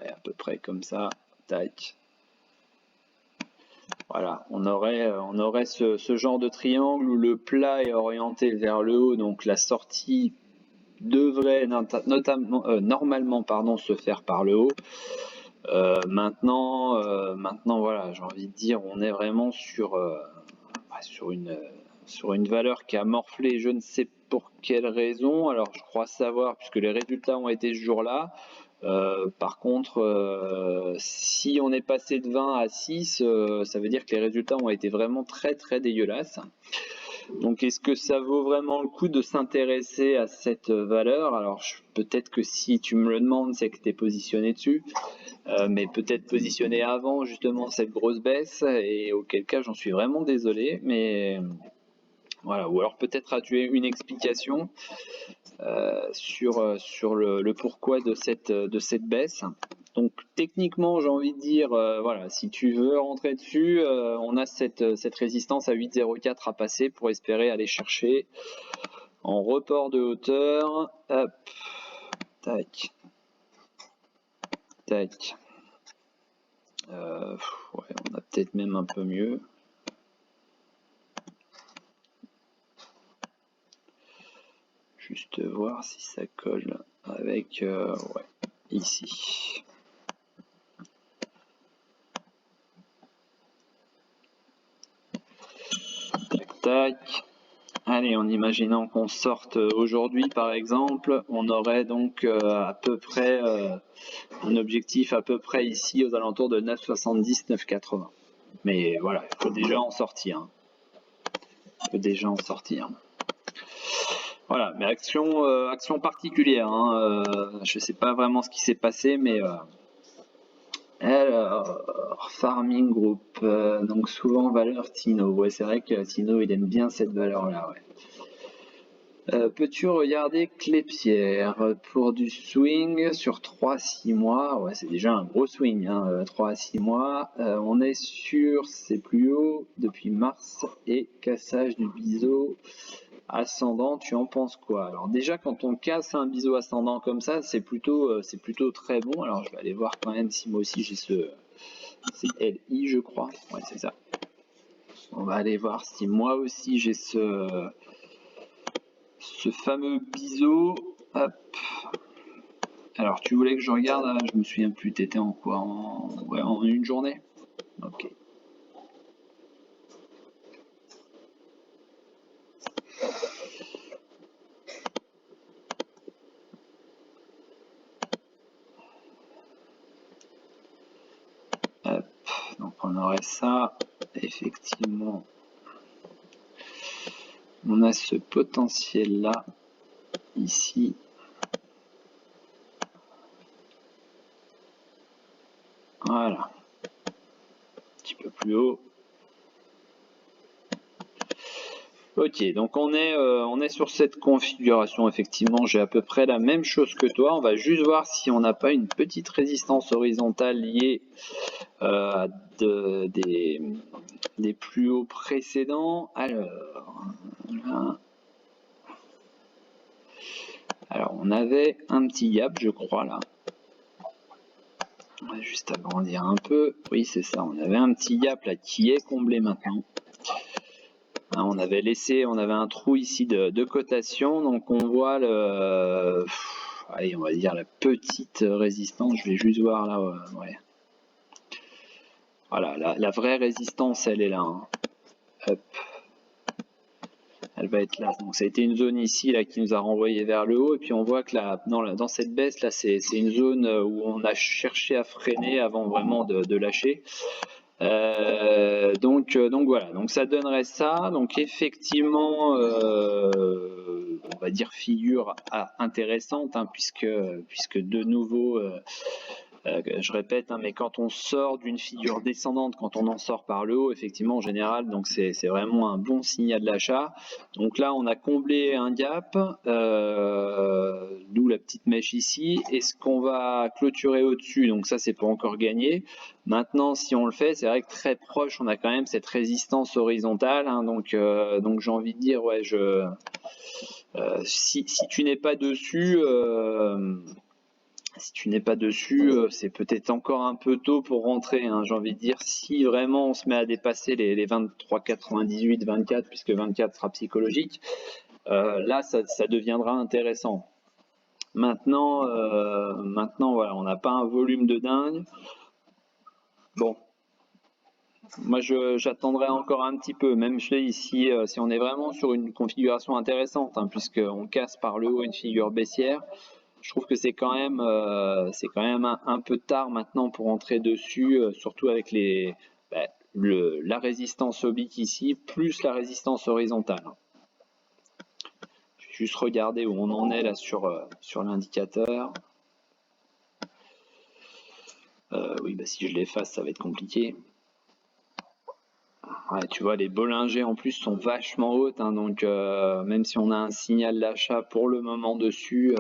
à peu près comme ça. Tac. Voilà, on aurait ce genre de triangle où le plat est orienté vers le haut, donc la sortie devrait normalement se faire par le haut. Maintenant voilà, j'ai envie de dire, on est vraiment sur une valeur qui a morflé, je ne sais pour quelle raison. Alors je crois savoir, puisque les résultats ont été ce jour-là. Par contre, si on est passé de 20 à 6, ça veut dire que les résultats ont été vraiment très très dégueulasses. Donc est-ce que ça vaut vraiment le coup de s'intéresser à cette valeur? Alors peut-être que si tu me le demandes, c'est que tu es positionné dessus, mais peut-être positionné avant justement cette grosse baisse, et auquel cas j'en suis vraiment désolé, mais voilà. Ou alors peut-être as-tu une explication sur le pourquoi de cette baisse. Donc techniquement, j'ai envie de dire, voilà, si tu veux rentrer dessus, on a cette résistance à 8,04 à passer pour espérer aller chercher en report de hauteur. Hop, tac, tac. Ouais, on a peut-être même un peu mieux. Juste voir si ça colle avec, ouais, ici. Tac, tac. Allez, en imaginant qu'on sorte aujourd'hui par exemple, on aurait donc à peu près un objectif à peu près ici aux alentours de 9,70, 9,80. Mais voilà, il faut déjà en sortir. Voilà, mais action particulière. Hein, je sais pas vraiment ce qui s'est passé, mais alors, Farming Group, donc souvent valeur Tino. Ouais, c'est vrai que Tino il aime bien cette valeur-là. Ouais. Peux-tu regarder Clépierre pour du swing sur 3-6 mois? Ouais, c'est déjà un gros swing, hein, 3 à 6 mois. On est sur ses plus hauts depuis mars et cassage du biseau ascendant. Tu en penses quoi? Alors déjà, quand on casse un biseau ascendant comme ça, c'est plutôt très bon. Alors je vais aller voir quand même si moi aussi j'ai c'est LI, je crois. Ouais, c'est ça. On va aller voir si moi aussi j'ai ce fameux biseau. Hop. Alors tu voulais que je regarde, je me souviens plus, t'étais en quoi? Ouais, en une journée? Ok. Hop. Donc on aurait ça, effectivement. On a ce potentiel là, ici. Voilà. Un petit peu plus haut. Ok, donc on est sur cette configuration. Effectivement, j'ai à peu près la même chose que toi. On va juste voir si on n'a pas une petite résistance horizontale liée à des plus hauts précédents. Alors, on avait un petit gap, je crois, là. On va juste agrandir un peu. Oui, c'est ça. On avait un petit gap là qui est comblé maintenant. On avait un trou ici de cotation, donc on voit allez, on va dire la petite résistance. Je vais juste voir là, ouais. Voilà, la vraie résistance, elle est là. Hein. Hop. Elle va être là. Donc ça a été une zone ici là qui nous a renvoyé vers le haut, et puis on voit que là, dans cette baisse là, c'est une zone où on a cherché à freiner avant vraiment de lâcher. Donc voilà, donc ça donnerait ça. Donc effectivement, on va dire figure intéressante, hein, puisque de nouveau, je répète, hein, mais quand on sort d'une figure descendante, quand on en sort par le haut, effectivement en général, donc c'est vraiment un bon signal d'achat. Donc là, on a comblé un gap, d'où la petite mèche ici. Est-ce qu'on va clôturer au-dessus? Donc ça, c'est pas encore gagné. Maintenant, si on le fait, c'est vrai que très proche, on a quand même cette résistance horizontale. Hein, donc j'ai envie de dire, ouais, si tu n'es pas dessus, c'est peut-être encore un peu tôt pour rentrer. Hein, j'ai envie de dire, si vraiment on se met à dépasser les 23,98, 24, puisque 24 sera psychologique, là, ça deviendra intéressant. Maintenant, voilà, on n'a pas un volume de dingue. Bon, moi j'attendrai encore un petit peu, même ici, si on est vraiment sur une configuration intéressante, hein, puisqu'on casse par le haut une figure baissière, je trouve que c'est quand même un peu tard maintenant pour entrer dessus, surtout avec la résistance oblique ici, plus la résistance horizontale. Je vais juste regarder où on en est là sur l'indicateur. Oui, si je l'efface, ça va être compliqué. Ouais, tu vois, les Bollinger en plus sont vachement hautes, hein, donc même si on a un signal d'achat pour le moment dessus,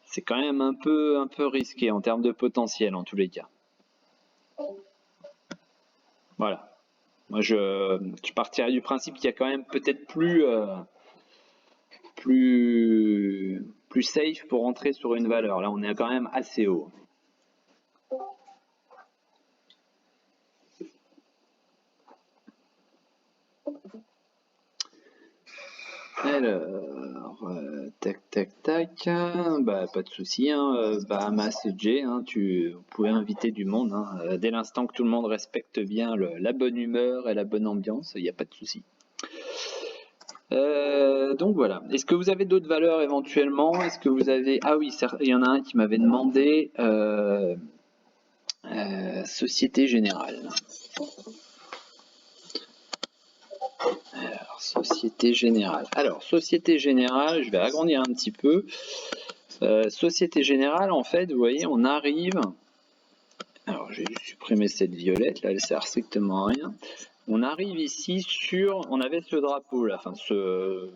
c'est quand même un peu risqué en termes de potentiel en tous les cas. Voilà. Moi, je partirais du principe qu'il y a quand même peut-être plus safe pour entrer sur une valeur. Là, on est quand même assez haut. Alors, tac, pas de souci. Hein, Bahamas J, hein, vous pouvez inviter du monde. Hein, dès l'instant que tout le monde respecte bien la bonne humeur et la bonne ambiance, il n'y a pas de souci. Donc voilà. Est-ce que vous avez d'autres valeurs éventuellement? Est-ce que vous avez... Ah oui, il y en a un qui m'avait demandé Société Générale. Société Générale. Alors, Société Générale, je vais agrandir un petit peu. Société Générale, en fait, vous voyez, on arrive... Alors, j'ai supprimé cette violette, là, elle sert strictement à rien. On arrive ici on avait ce drapeau là, enfin ce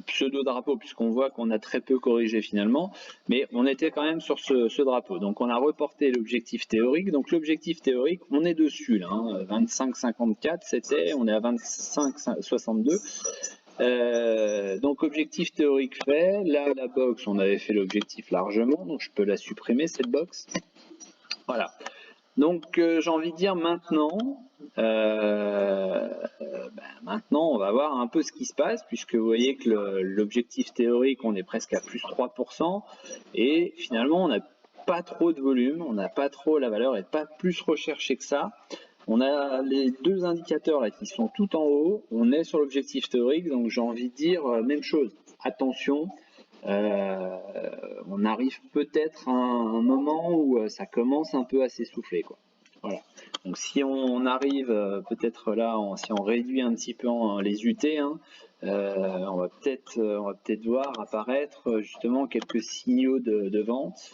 pseudo-drapeau, puisqu'on voit qu'on a très peu corrigé finalement, mais on était quand même sur ce drapeau. Donc on a reporté l'objectif théorique. Donc l'objectif théorique, on est dessus là, hein, 25,54 c'était, on est à 25,62. Donc objectif théorique fait, là la box, on avait fait l'objectif largement, donc je peux la supprimer cette box. Voilà. Donc j'ai envie de dire maintenant, maintenant on va voir un peu ce qui se passe, puisque vous voyez que l'objectif théorique, on est presque à plus 3%, et finalement on n'a pas trop de volume, la valeur n'est pas plus recherchée que ça. On a les deux indicateurs là qui sont tout en haut, on est sur l'objectif théorique, donc j'ai envie de dire même chose, attention. On arrive peut-être à un moment où ça commence un peu à s'essouffler, quoi. Voilà. Donc si on arrive peut-être là, si on réduit un petit peu les UT, hein, on va peut-être voir apparaître justement quelques signaux de vente.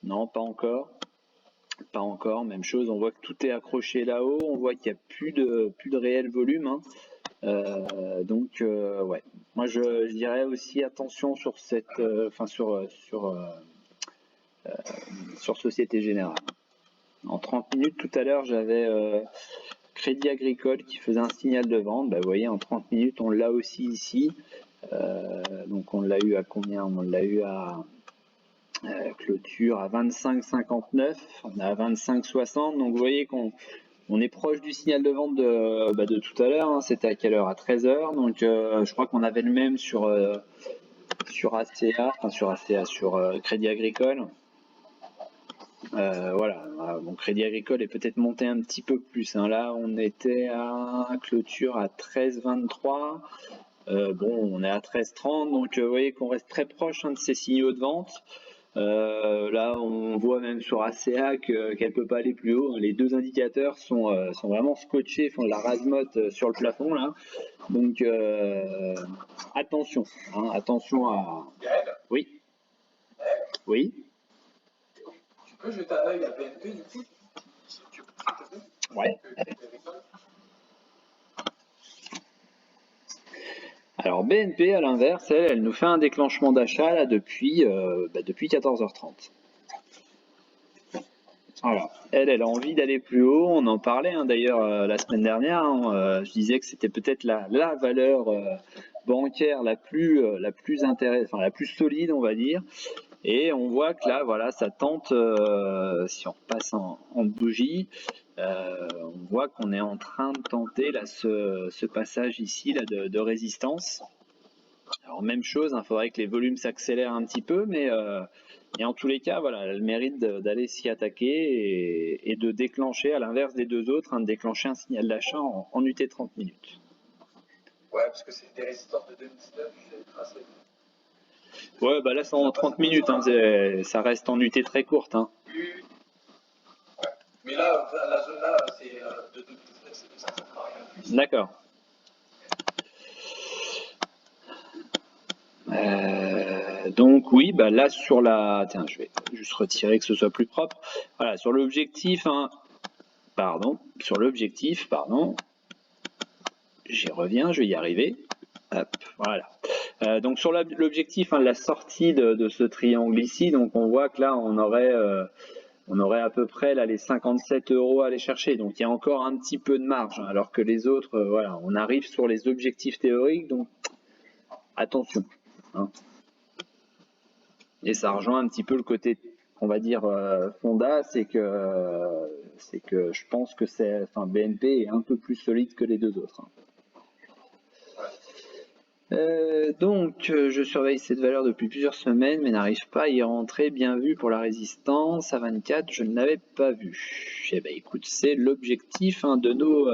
Non, pas encore. Pas encore, même chose, on voit que tout est accroché là-haut, on voit qu'il n'y a plus de réel volume. Hein. Donc ouais, moi je dirais aussi attention sur cette, sur Société Générale. En 30 minutes tout à l'heure j'avais Crédit Agricole qui faisait un signal de vente. Bah, vous voyez, en 30 minutes on l'a aussi ici. Donc on l'a eu à combien? On l'a eu à clôture à 25,59, on est à 25,60. Donc vous voyez qu'on est proche du signal de vente de tout à l'heure. Hein. C'était à quelle heure? À 13h. Donc je crois qu'on avait le même sur ACA, enfin sur ACA, sur Crédit Agricole. Voilà, bon, Crédit Agricole est peut-être monté un petit peu plus. Hein. Là, on était à clôture à 13,23. Bon, on est à 13,30, donc vous voyez qu'on reste très proche de ces signaux de vente. Là, on voit même sur ACA qu'elle ne peut pas aller plus haut. Les deux indicateurs sont vraiment scotchés, font de la rasemotte sur le plafond là. Donc attention, hein, attention à. Oui. Oui. Tu peux jeter un œil à BNP du coup? Ouais. Alors BNP à l'inverse, elle nous fait un déclenchement d'achat là depuis 14h30. Voilà. Elle a envie d'aller plus haut. On en parlait hein, d'ailleurs la semaine dernière. Hein, je disais que c'était peut-être la valeur bancaire la plus solide, on va dire. Et on voit que là, voilà, ça tente. Si on repasse en bougie, on voit qu'on est en train de tenter là ce passage ici là de résistance. Alors même chose, il faudrait que les volumes s'accélèrent un petit peu, mais en tous les cas, voilà, elle a le mérite d'aller s'y attaquer et de déclencher, à l'inverse des deux autres, de déclencher un signal d'achat en UT 30 minutes. Ouais, parce que c'est des résistances de 2019, je l'ai tracé. Ouais, bah là c'est en 30 minutes, hein, ça reste en UT très courte. Hein. Oui. Ouais. Mais là, la zone là, c'est de 2019, c'est de ça, ça ne rien plus. D'accord. Donc oui, bah là sur la... Tiens, je vais juste retirer que ce soit plus propre. Voilà, sur l'objectif, hein, j'y reviens, je vais y arriver. Hop, voilà. Donc sur l'objectif, hein, la sortie de ce triangle ici, donc on voit que là on aurait à peu près là les 57 € à aller chercher. Donc il y a encore un petit peu de marge, hein, alors que les autres, voilà, on arrive sur les objectifs théoriques, donc attention. Hein. Et ça rejoint un petit peu le côté, on va dire, Fonda, c'est que je pense que BNP est un peu plus solide que les deux autres. Hein. Donc, je surveille cette valeur depuis plusieurs semaines, mais n'arrive pas à y rentrer. Bien vu pour la résistance à 24, je ne l'avais pas vu. Eh ben, écoute, c'est l'objectif hein, de nos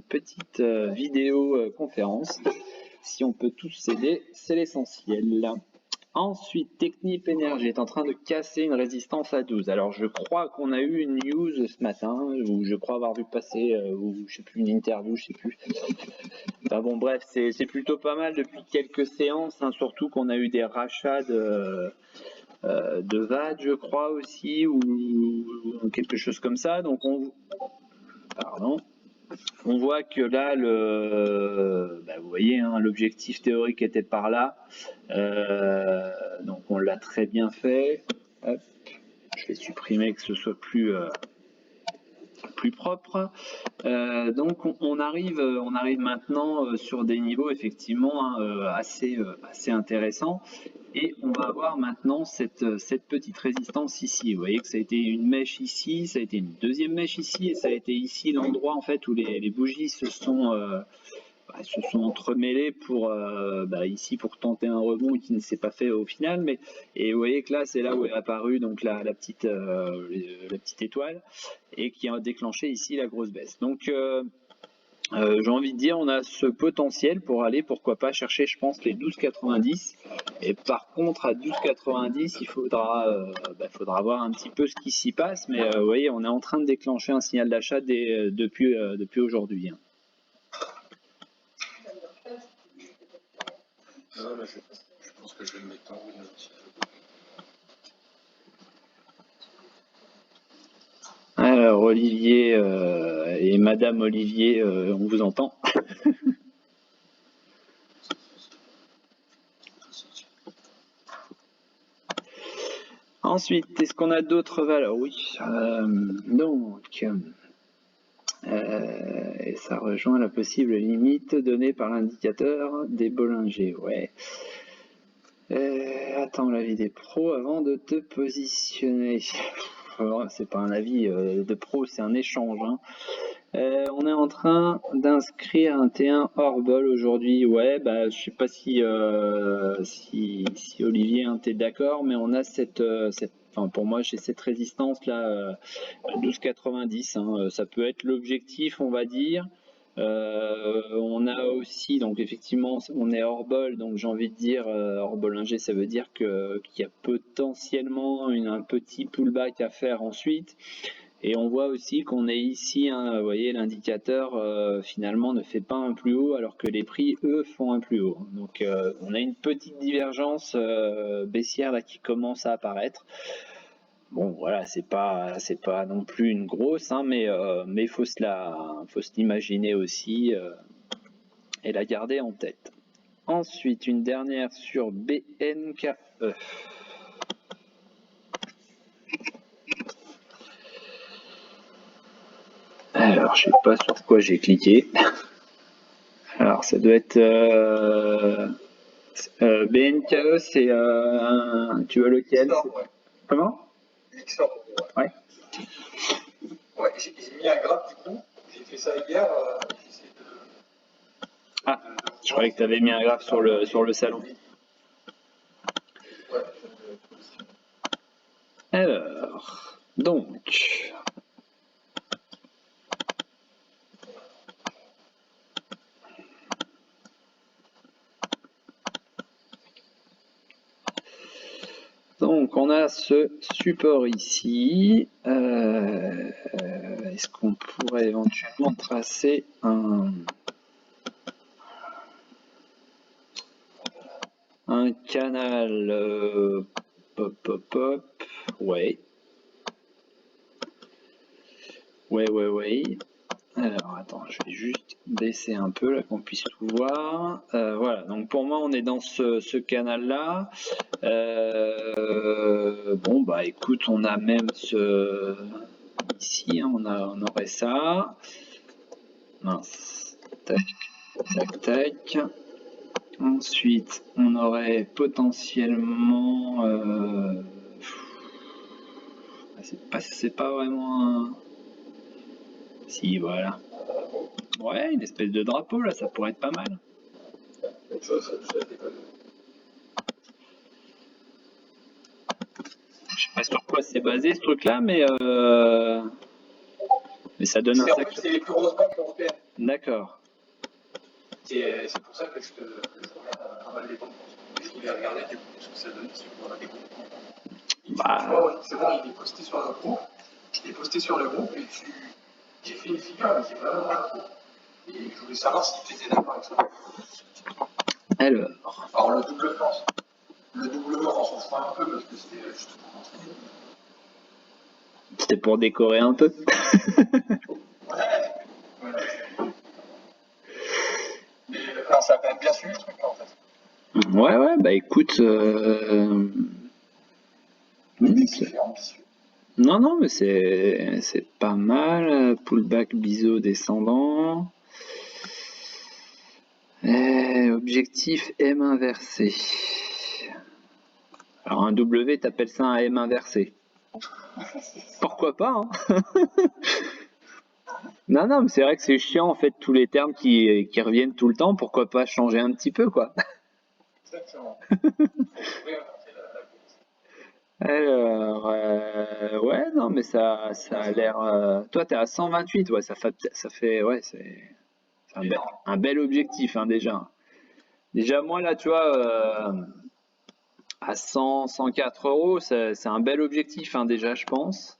petites vidéos conférences. Si on peut tous s'aider, c'est l'essentiel. Ensuite, Technip Energy est en train de casser une résistance à 12. Alors, je crois qu'on a eu une news ce matin, ou je crois avoir vu passer, ou je sais plus, une interview, je sais plus. Enfin bon, bref, c'est plutôt pas mal depuis quelques séances, hein, surtout qu'on a eu des rachats de VAD, je crois aussi, ou quelque chose comme ça. Donc on voit que là, vous voyez, hein, l'objectif théorique était par là. Donc on l'a très bien fait. Hop, je vais supprimer que ce soit plus propre. Donc on arrive maintenant sur des niveaux effectivement hein, assez intéressants. Et on va avoir maintenant cette petite résistance ici. Vous voyez que ça a été une mèche ici, ça a été une deuxième mèche ici, et ça a été ici l'endroit en fait où les bougies se sont entremêlées pour ici pour tenter un rebond qui ne s'est pas fait au final. Et vous voyez que là c'est là où est apparue donc la petite étoile et qui a déclenché ici la grosse baisse. Donc j'ai envie de dire, on a ce potentiel pour aller, pourquoi pas, chercher, je pense, les 12,90. Et par contre, à 12,90, il faudra voir un petit peu ce qui s'y passe. Mais vous voyez, on est en train de déclencher un signal d'achat depuis aujourd'hui. Hein. Non, mais je pense que je vais le mettre en rouge un petit peu. Alors, Olivier Et Madame Olivier, on vous entend. Ensuite, est-ce qu'on a d'autres valeurs? Oui. Donc, et ça rejoint la possible limite donnée par l'indicateur des Bollinger. Ouais. Attends l'avis des pros avant de te positionner. C'est pas un avis de pro, c'est un échange. Hein. On est en train d'inscrire un T1 hors bol aujourd'hui. Ouais, bah je sais pas si Olivier t'es d'accord, mais on a enfin pour moi j'ai cette résistance là 12,90. Hein, ça peut être l'objectif, on va dire. On a aussi, donc effectivement, on est hors bol, donc j'ai envie de dire hors Bollinger, ça veut dire qu'il y a potentiellement un petit pullback à faire ensuite. Et on voit aussi qu'on est ici, hein, vous voyez, l'indicateur finalement ne fait pas un plus haut alors que les prix, eux, font un plus haut. Donc on a une petite divergence baissière là qui commence à apparaître. Bon, voilà, c'est pas non plus une grosse, hein, mais faut se l'imaginer aussi et la garder en tête. Ensuite, une dernière sur BNKE. Alors, je sais pas sur quoi j'ai cliqué. Alors, ça doit être BNKE, c'est tu veux lequel? Comment? Mixor. Ouais. Ouais, j'ai mis un graphe du coup. J'ai fait ça hier. Ah, je croyais que tu avais mis un graphe sur le salon. Ouais. Alors, donc. Donc on a ce support ici. Est-ce qu'on pourrait éventuellement tracer un canal pop. Ouais. Ouais. Alors attends, je vais juste baisser un peu là qu'on puisse tout voir. Voilà, donc pour moi on est dans ce canal là. Bon bah écoute, on a même ici, hein, on aurait ça. Mince. Tac. Ensuite, on aurait potentiellement. C'est pas vraiment un. Si, voilà. Ouais, une espèce de drapeau là, ça pourrait être pas mal. Je sais pas sur quoi c'est basé ce truc là, mais ça donne un sacré. C'est les plus grosses banques européennes. D'accord. C'est pour ça que je regarde pas mal les banques. Je voulais regarder du coup ce que ça donne sur les groupes. Bah... C'est bon, il est posté sur le groupe. Je l'ai posté sur le groupe et j'ai fait une figure, mais j'ai vraiment pas trop. Et je voulais savoir si tu étais d'accord avec ça. Alors le double France. Le double on s'en fout un peu parce que c'était juste pour m'entraîner. C'était pour décorer un peu. Non, ça a quand même bien suivi le truc là en fait. Ouais, bah écoute. Non, mais c'est pas mal. Pullback biseau descendant. Objectif M inversé. Alors un W, t'appelles ça un M inversé. Pourquoi pas, hein. Non, mais c'est vrai que c'est chiant en fait tous les termes qui reviennent tout le temps. Pourquoi pas changer un petit peu, quoi. Exactement. Alors, ouais, non, mais ça a l'air. Toi, t'es à 128, ouais, ça fait, ouais, c'est un bel objectif, hein, déjà. Déjà, moi, là, tu vois, à 104 euros, c'est un bel objectif, hein, déjà, je pense.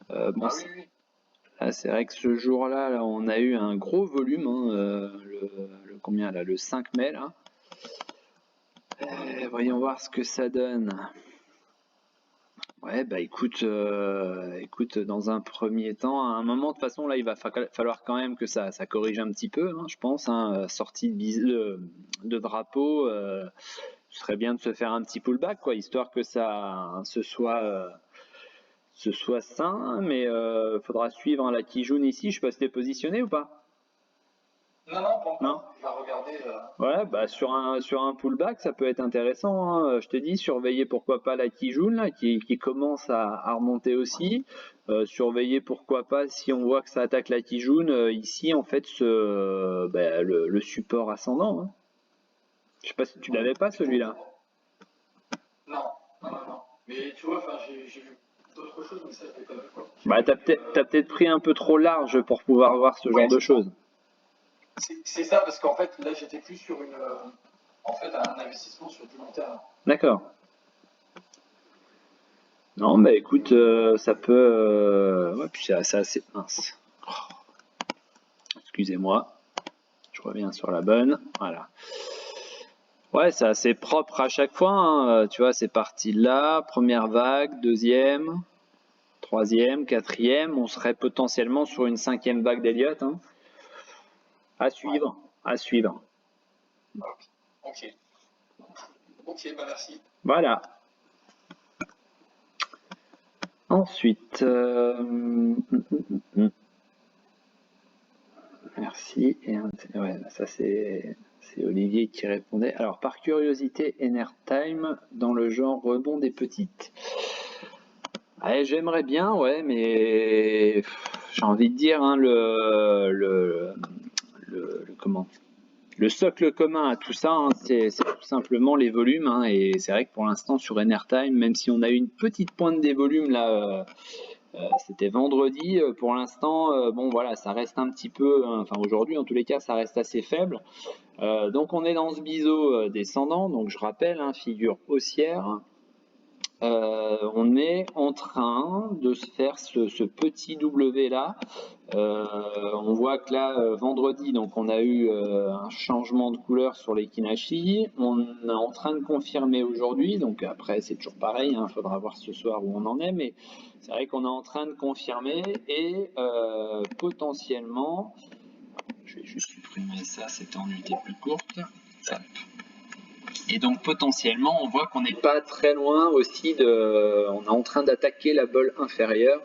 Bon, oui. là, c'est vrai que ce jour-là, là, on a eu un gros volume, hein, combien là, le 5 mai, là. Voyons voir ce que ça donne. Ouais, bah écoute, dans un premier temps, à un moment, de toute façon, là, il va falloir quand même que ça corrige un petit peu, hein, je pense, hein, sortie de drapeau, ce serait bien de se faire un petit pullback, quoi, histoire que ça ce soit sain, mais faudra suivre la Kijun ici. Je sais pas si t'es positionné ou pas. Non, non, pas Non. encore. Je vais regarder. Ouais, bah sur un pullback, ça peut être intéressant, hein. Je te dis, surveiller pourquoi pas la Kijun là, qui commence à remonter aussi. Surveiller pourquoi pas si on voit que ça attaque la Kijun ici en fait le support ascendant, hein. Je sais pas si tu l'avais pas celui-là. Non, non, non, non. Mais tu vois, enfin, j'ai vu d'autres choses, mais ça, je l'ai pas vu, quoi. Bah t'as peut-être pris un peu trop large pour pouvoir voir ce genre de choses. C'est ça, parce qu'en fait, là, j'étais plus sur en fait, un investissement sur du long terme. D'accord. Non, bah écoute, ça peut. Ouais, puis c'est assez mince. Excusez-moi, je reviens sur la bonne. Voilà. Ouais, c'est assez propre à chaque fois, hein. Tu vois, c'est parti là, première vague, deuxième, troisième, quatrième. On serait potentiellement sur une cinquième vague d'Elliott, hein. À suivre, à suivre. Ok. Ok, bah merci. Voilà. Ensuite, merci. Et ouais, ça c'est Olivier qui répondait. Alors, par curiosité, Enertime dans le genre rebond des petites. Ouais, j'aimerais bien, ouais, mais j'ai envie de dire, hein, comment le socle commun à tout ça, hein, c'est tout simplement les volumes, hein, et c'est vrai que pour l'instant sur Enertime, même si on a eu une petite pointe des volumes là, c'était vendredi, pour l'instant, bon voilà, ça reste un petit peu, hein, enfin aujourd'hui en tous les cas, ça reste assez faible. Donc on est dans ce biseau descendant, donc je rappelle, hein, figure haussière. On est en train de se faire ce petit W là. On voit que là, vendredi, donc on a eu un changement de couleur sur les Kinashi. On est en train de confirmer aujourd'hui, donc après c'est toujours pareil, il faudra voir ce soir où on en est, mais c'est vrai qu'on est en train de confirmer et potentiellement, je vais juste supprimer ça, c'était en unité plus courte. Et donc potentiellement, on voit qu'on n'est pas très loin aussi on est en train d'attaquer la bolle inférieure,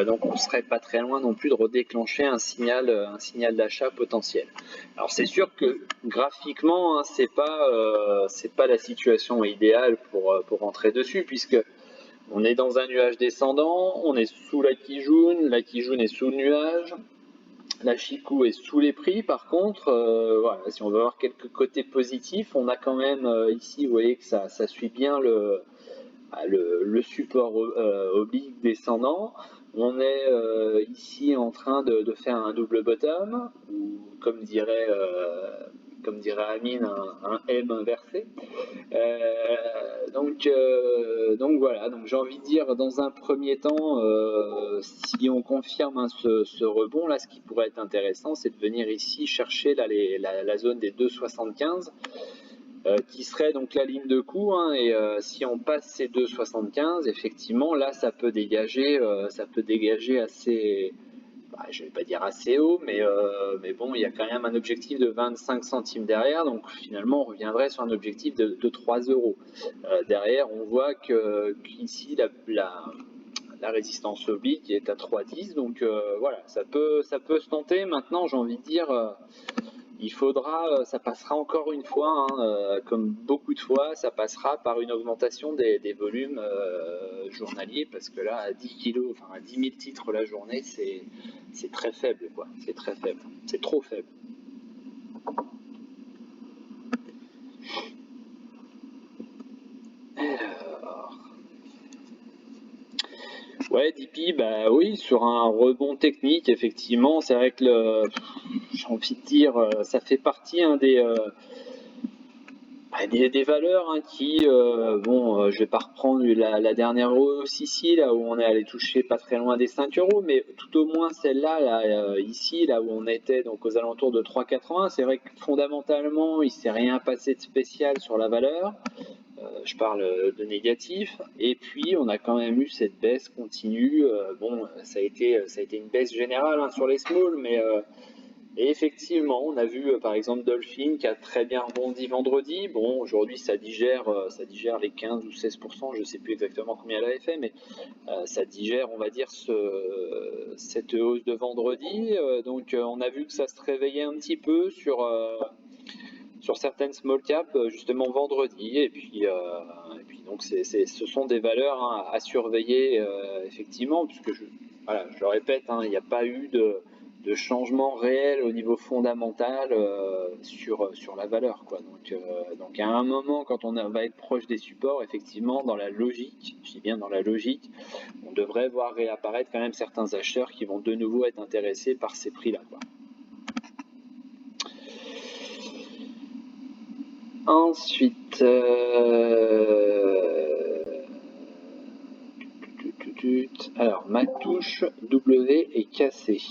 donc on ne serait pas très loin non plus de redéclencher un signal d'achat potentiel. Alors c'est sûr que graphiquement, hein, c'est pas la situation idéale pour rentrer dessus, puisque on est dans un nuage descendant, on est sous la Kijun est sous le nuage. La Chikou est sous les prix, par contre, voilà, si on veut avoir quelques côtés positifs, on a quand même ici, vous voyez que ça suit bien le support oblique descendant. On est ici en train de faire un double bottom, ou comme dirait Amine, un M inversé. Donc voilà, donc j'ai envie de dire dans un premier temps, si on confirme, hein, ce rebond là, ce qui pourrait être intéressant, c'est de venir ici chercher là, la zone des 2,75 qui serait donc la ligne de coup, hein, et si on passe ces 2,75, effectivement là ça peut dégager assez, je ne vais pas dire assez haut, mais bon, il y a quand même un objectif de 25 centimes derrière, donc finalement on reviendrait sur un objectif de 3 euros. Derrière, on voit qu'ici la résistance oblique est à 3,10, donc voilà, ça peut se tenter. Maintenant, j'ai envie de dire, ça passera encore une fois, hein, comme beaucoup de fois, ça passera par une augmentation des volumes journaliers, parce que là, à 10 kilos, enfin à 10 000 titres la journée, c'est très faible, quoi. C'est très faible. C'est trop faible. Alors... Ouais, DP, bah oui, sur un rebond technique, effectivement, c'est vrai que j'ai envie de dire, ça fait partie, hein, des valeurs, hein, qui, je vais pas reprendre la dernière hausse ici, là où on est allé toucher pas très loin des 5 euros, mais tout au moins celle-là, là, ici, là où on était donc aux alentours de 3,80, c'est vrai que fondamentalement, il s'est rien passé de spécial sur la valeur. je parle de négatif. Et puis on a quand même eu cette baisse continue. Bon, ça a été une baisse générale hein, sur les small, mais et effectivement, on a vu par exemple Dolphin qui a très bien rebondi vendredi. Bon, aujourd'hui ça digère les 15 ou 16%, je ne sais plus exactement combien elle avait fait, mais ça digère, on va dire, cette hausse de vendredi. Donc on a vu que ça se réveillait un petit peu sur certaines small caps justement vendredi. Et puis donc ce sont des valeurs hein, à surveiller effectivement, puisque voilà, je le répète, hein, il n'y a pas eu de changement réel au niveau fondamental sur la valeur, quoi. Donc à un moment, quand on va être proche des supports, effectivement, dans la logique, je dis bien dans la logique, on devrait voir réapparaître quand même certains acheteurs qui vont de nouveau être intéressés par ces prix-là, quoi. Ensuite, alors ma touche W est cassée.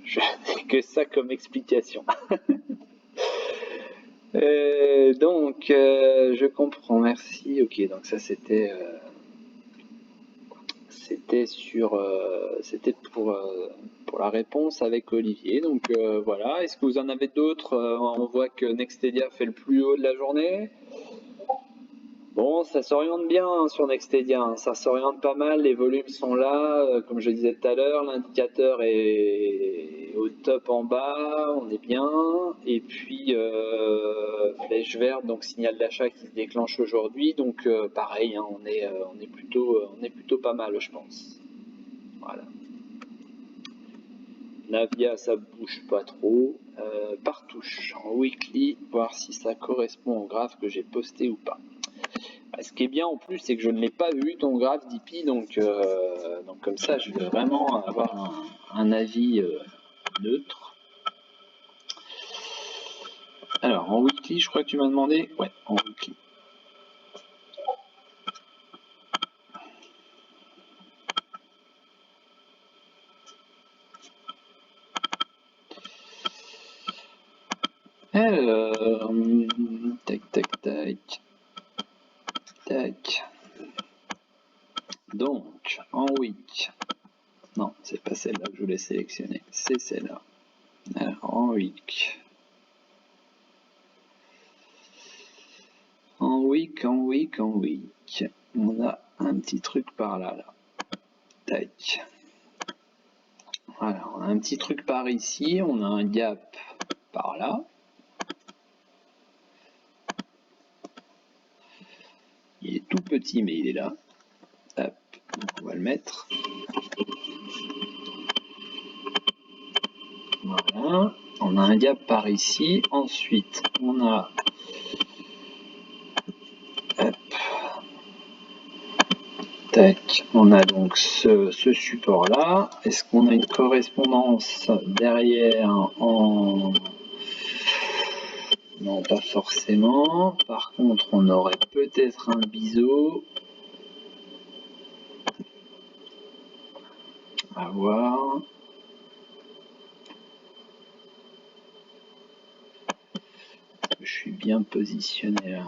Je n'ai que ça comme explication. Donc, je comprends, merci. Ok, donc ça c'était pour la réponse avec Olivier. Donc voilà. Est-ce que vous en avez d'autres? On voit que Nextedia fait le plus haut de la journée. Bon, ça s'oriente bien hein, sur Nextedia, hein. Ça s'oriente pas mal, les volumes sont là, comme je disais tout à l'heure, l'indicateur est au top en bas, on est bien, et puis flèche verte, donc signal d'achat qui se déclenche aujourd'hui, donc pareil, hein, on est plutôt pas mal, je pense. Voilà. Navia, ça bouge pas trop. Par touche, en weekly, voir si ça correspond au graphe que j'ai posté ou pas. Ce qui est bien en plus, c'est que je ne l'ai pas vu ton graphe d'IPI, donc comme ça, je vais vraiment avoir un avis neutre. Alors, en weekly, je crois que tu m'as demandé. Ouais, en weekly. Alors, tac. Donc, en week. Non, c'est pas celle-là que je voulais sélectionner, c'est celle-là. Alors, en week. En week. On a un petit truc par là. Tac. Voilà, on a un petit truc par ici, on a un gap par là. Il est tout petit, mais il est là. Hop, on va le mettre. Voilà, on a un gap par ici. Ensuite, on a... Hop. Tac, on a donc ce support-là. Est-ce qu'on a une correspondance derrière en... Non, pas forcément. Par contre, on aurait peut-être un biseau. À voir. Je suis bien positionné là.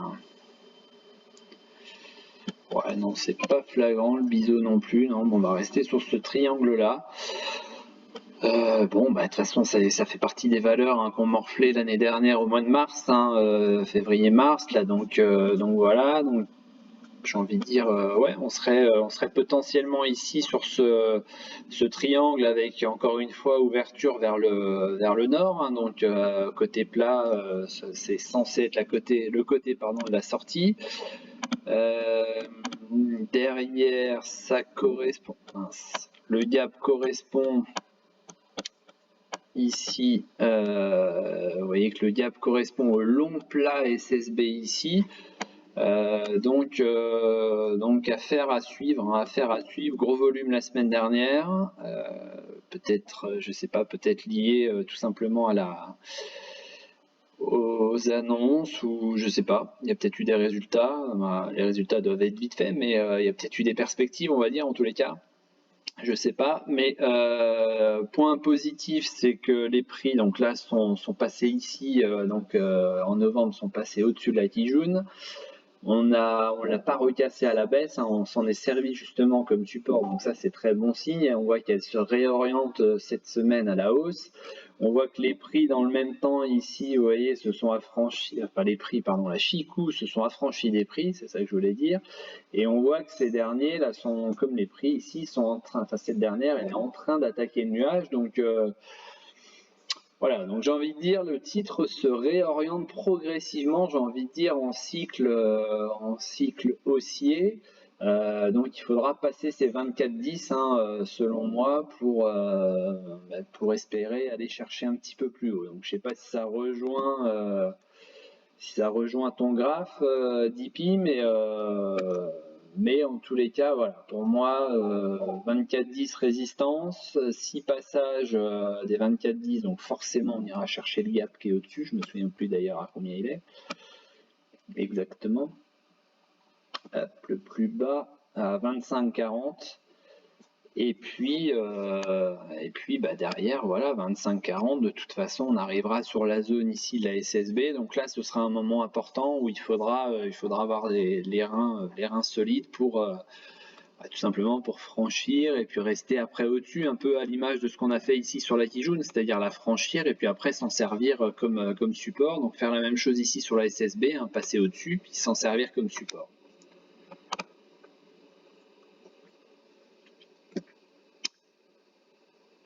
Ouais, non, c'est pas flagrant, le biseau non plus. Non, bon, on va rester sur ce triangle-là. Bon, bah de toute façon, ça fait partie des valeurs hein, qu'on morflait l'année dernière au mois de mars, hein, février-mars, là, donc voilà. Donc, j'ai envie de dire, ouais, on serait potentiellement ici sur ce triangle avec encore une fois ouverture vers le nord. Hein, donc côté plat, c'est censé être le côté de la sortie. Derrière, ça correspond. Le gap correspond ici. Vous voyez que le gap correspond au long plat SSB ici. Donc affaire à suivre, gros volume la semaine dernière, peut-être, je sais pas, peut-être lié tout simplement aux annonces ou je sais pas, il y a peut-être eu des résultats, les résultats doivent être vite faits, mais il y a peut-être eu des perspectives, on va dire, en tous les cas. Je sais pas, mais point positif, c'est que les prix, donc là, sont passés ici, en novembre, sont passés au-dessus de la Kijun. On l'a pas recassé à la baisse, hein, on s'en est servi justement comme support, donc ça c'est très bon signe. On voit qu'elle se réoriente cette semaine à la hausse. On voit que les prix dans le même temps ici, vous voyez, se sont affranchis, enfin les prix, pardon, la Chikou se sont affranchis des prix, c'est ça que je voulais dire. Et on voit que ces derniers là sont, comme les prix ici, sont en train, enfin cette dernière, elle est en train d'attaquer le nuage, donc voilà, donc j'ai envie de dire, le titre se réoriente progressivement, j'ai envie de dire, en cycle haussier. Donc il faudra passer ces 24,10 selon moi pour espérer aller chercher un petit peu plus haut. Donc je sais pas si ça rejoint ton graphe, Dipi, mais en tous les cas, voilà, pour moi, 24,10 résistance, 6 passages des 24,10, donc forcément on ira chercher le gap qui est au-dessus, je me souviens plus d'ailleurs à combien il est, exactement. Hop, le plus bas à 25,40. Et puis derrière, voilà, 25,40, de toute façon, on arrivera sur la zone ici de la SSB. Donc là, ce sera un moment important où il faudra avoir les reins solides pour tout simplement pour franchir et puis rester après au-dessus, un peu à l'image de ce qu'on a fait ici sur la Kijun, c'est-à-dire la franchir et puis après s'en servir comme support. Donc faire la même chose ici sur la SSB, hein, passer au-dessus, puis s'en servir comme support.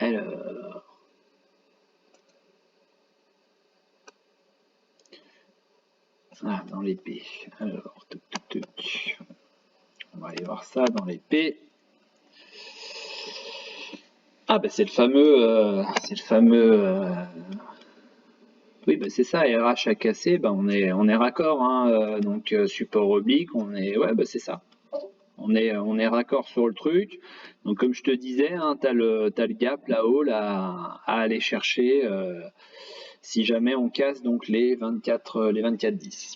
Alors, dans l'épée. Alors, on va aller voir ça dans l'épée. Ah bah c'est le fameux, oui bah c'est ça, RH à casser, bah on est raccord, hein, donc support oblique, ouais bah c'est ça. On est raccord sur le truc. Donc comme je te disais, hein, t'as le gap là-haut là, à aller chercher si jamais on casse donc les 24,10.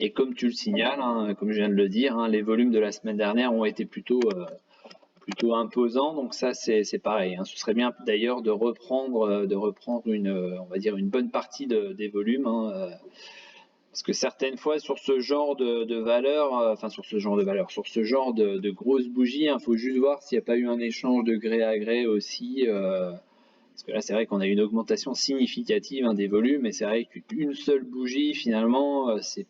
Et comme tu le signales, hein, comme je viens de le dire, hein, les volumes de la semaine dernière ont été plutôt imposants, donc ça c'est pareil. Hein. Ce serait bien d'ailleurs de reprendre on va dire une bonne partie des volumes. Hein, parce que certaines fois sur ce genre de valeur, sur ce genre de grosses bougies, il faut juste voir s'il n'y a pas eu un échange de gré à gré aussi. Parce que là c'est vrai qu'on a une augmentation significative des volumes, et c'est vrai qu'une seule bougie finalement, ce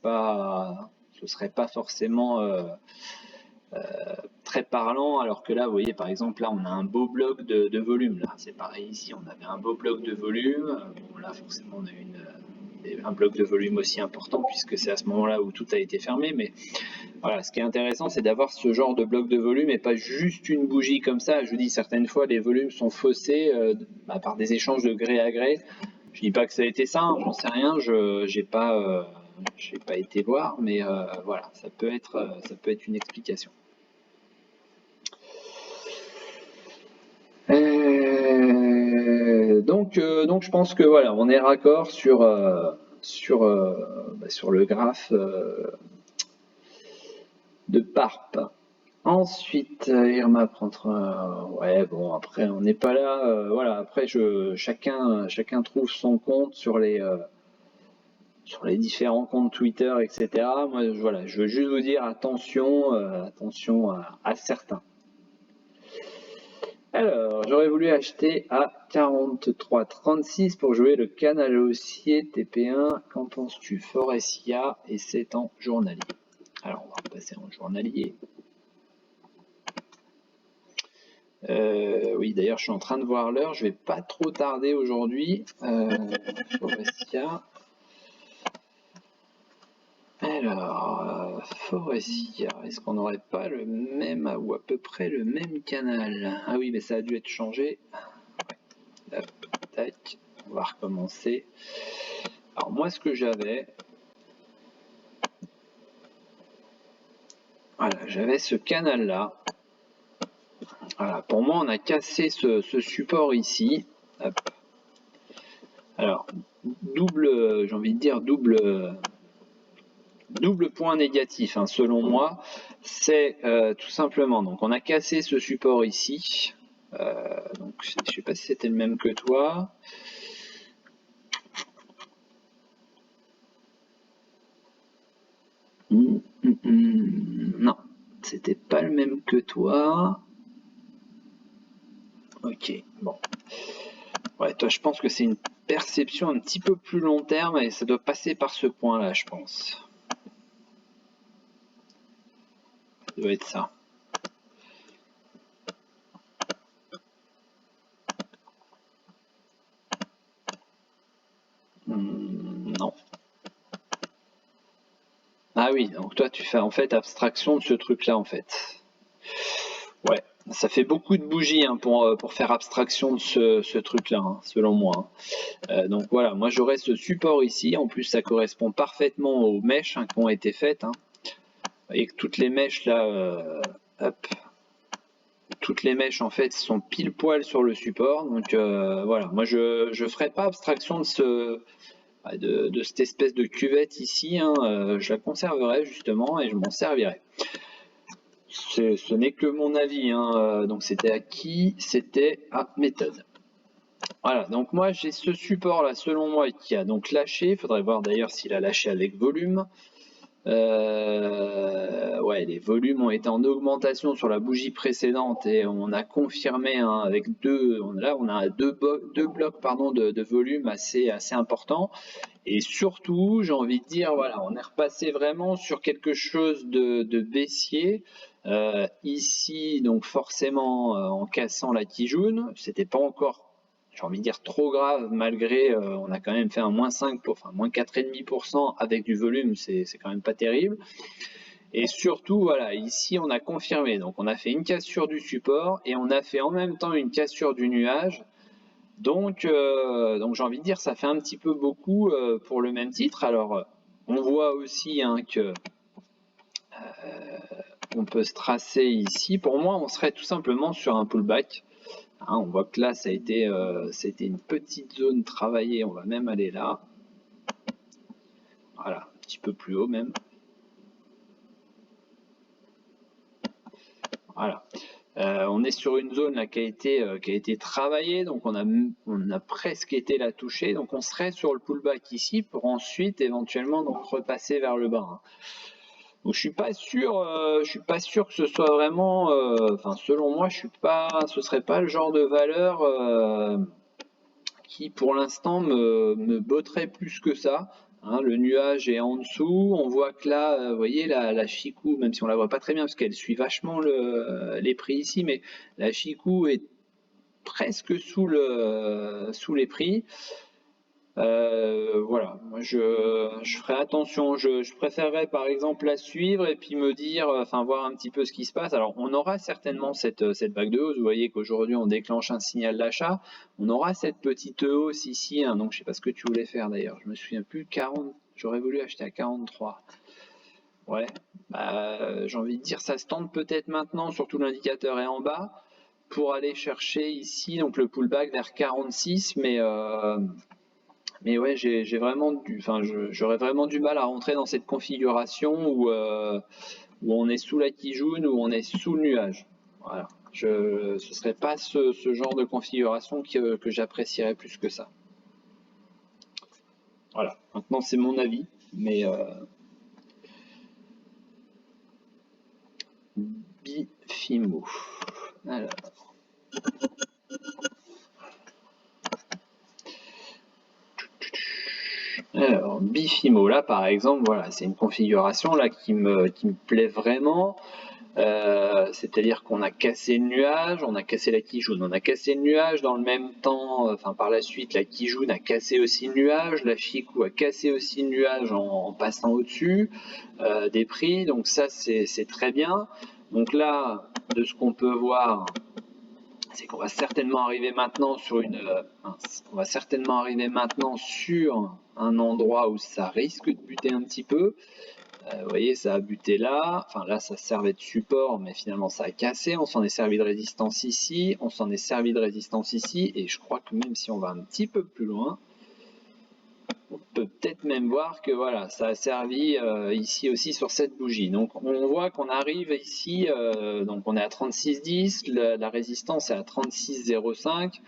serait pas forcément très parlant, alors que là vous voyez par exemple là on a un beau bloc de volume, là c'est pareil ici on avait un beau bloc de volume, bon là forcément on a un bloc de volume aussi important puisque c'est à ce moment-là où tout a été fermé, mais voilà, ce qui est intéressant c'est d'avoir ce genre de bloc de volume et pas juste une bougie comme ça. Je vous dis, certaines fois les volumes sont faussés par des échanges de gré à gré. Je dis pas que ça a été ça, hein, j'en sais rien, j'ai pas été voir, mais voilà, ça peut être une explication. Donc je pense que voilà, on est raccord sur le graphe de PARP. Ensuite, Irma prend ouais bon, après on n'est pas là, voilà, après chacun trouve son compte sur les différents comptes Twitter, etc. Moi voilà, je veux juste vous dire attention à certains. Alors, j'aurais voulu acheter à 43,36 pour jouer le canal haussier TP1. Qu'en penses-tu? Forestia, et c'est en journalier. Alors, on va repasser en journalier. Oui, d'ailleurs, je suis en train de voir l'heure. Je vais pas trop tarder aujourd'hui. Forestia. Alors, Forestia, est-ce qu'on n'aurait pas le même ou à peu près le même canal? Ah oui, mais ça a dû être changé. Hop, tac, on va recommencer. Alors moi, ce que j'avais, voilà, j'avais ce canal-là. Voilà, pour moi, on a cassé ce support ici. Hop. Alors, j'ai envie de dire double point négatif, hein, selon moi, c'est tout simplement, donc on a cassé ce support ici, donc je ne sais pas si c'était le même que toi. c'était pas le même que toi. Ok, bon. Ouais, toi, je pense que c'est une perception un petit peu plus long terme et ça doit passer par ce point-là, je pense. Ça doit être ça. Non. Ah oui, donc toi, tu fais en fait abstraction de ce truc-là, en fait. Ouais, ça fait beaucoup de bougies hein, pour faire abstraction de ce truc-là, hein, selon moi. Donc voilà, moi j'aurais ce support ici. En plus, ça correspond parfaitement aux mèches hein, qui ont été faites. Hein. Vous voyez que toutes les mèches là, hop, toutes les mèches en fait sont pile poil sur le support. Donc voilà, moi je ferai pas abstraction de cette espèce de cuvette ici. Hein, je la conserverai justement et je m'en servirai. Ce n'est que mon avis. Hein, donc c'était à qui? C'était à méthode. Voilà, donc moi j'ai ce support là selon moi qui a donc lâché. Il faudrait voir d'ailleurs s'il a lâché avec volume. Ouais, les volumes ont été en augmentation sur la bougie précédente et on a confirmé hein, avec là on a deux blocs pardon, de volume assez importants. Et surtout, j'ai envie de dire, voilà, on est repassé vraiment sur quelque chose de baissier. Ici, donc forcément, en cassant la Kijun, c'était pas encore, j'ai envie de dire, trop grave, malgré, on a quand même fait un moins 5, enfin moins 4,5% avec du volume, c'est quand même pas terrible. Et surtout, voilà, ici, on a confirmé. Donc, on a fait une cassure du support et on a fait en même temps une cassure du nuage. Donc j'ai envie de dire, ça fait un petit peu beaucoup pour le même titre. Alors, on voit aussi hein, que on peut se tracer ici. Pour moi, on serait tout simplement sur un pullback. Hein, on voit que là, ça a été une petite zone travaillée. On va même aller là. Voilà, un petit peu plus haut même. Voilà. On est sur une zone là, qui a été travaillée, donc on a presque été la toucher, donc on serait sur le pullback ici pour ensuite éventuellement donc repasser vers le bas. Hein. Donc je suis pas sûr que ce soit vraiment, enfin selon moi ce serait pas le genre de valeur qui pour l'instant me botterait plus que ça. Hein, le nuage est en dessous, on voit que là, vous voyez, la Chikou, même si on la voit pas très bien parce qu'elle suit vachement les prix ici, mais la Chikou est presque sous les prix. Voilà, moi je ferai attention, je préférerais par exemple la suivre et puis me dire, enfin voir un petit peu ce qui se passe. Alors on aura certainement cette vague de hausse, vous voyez qu'aujourd'hui on déclenche un signal d'achat, on aura cette petite hausse ici, hein, donc je sais pas ce que tu voulais faire d'ailleurs, je me souviens plus, 40, j'aurais voulu acheter à 43. Ouais, j'ai envie de dire ça se tente peut-être maintenant, surtout l'indicateur est en bas, pour aller chercher ici donc le pullback vers 46, mais ouais, j'ai vraiment j'aurais vraiment du mal à rentrer dans cette configuration où on est sous la Kijun, où on est sous le nuage. Voilà. Ce serait pas ce genre de configuration que j'apprécierais plus que ça. Voilà. Maintenant, c'est mon avis, mais Bifimo. Alors. Alors, Bifimo, là par exemple, voilà, c'est une configuration là qui me plaît vraiment. C'est-à-dire qu'on a cassé le nuage, on a cassé la Kijun, on a cassé le nuage dans le même temps, enfin par la suite la Kijun a cassé aussi le nuage, la Chikou a cassé aussi le nuage en passant au-dessus des prix, donc ça c'est très bien. Donc là, de ce qu'on peut voir, c'est qu'on va certainement arriver maintenant sur un endroit où ça risque de buter un petit peu. Vous voyez, ça a buté là. Enfin, là, ça servait de support, mais finalement, ça a cassé. On s'en est servi de résistance ici. On s'en est servi de résistance ici. Et je crois que même si on va un petit peu plus loin, on peut peut-être même voir que voilà, ça a servi ici aussi sur cette bougie. Donc, on voit qu'on arrive ici. Donc, on est à 36,10. La résistance est à 36,05.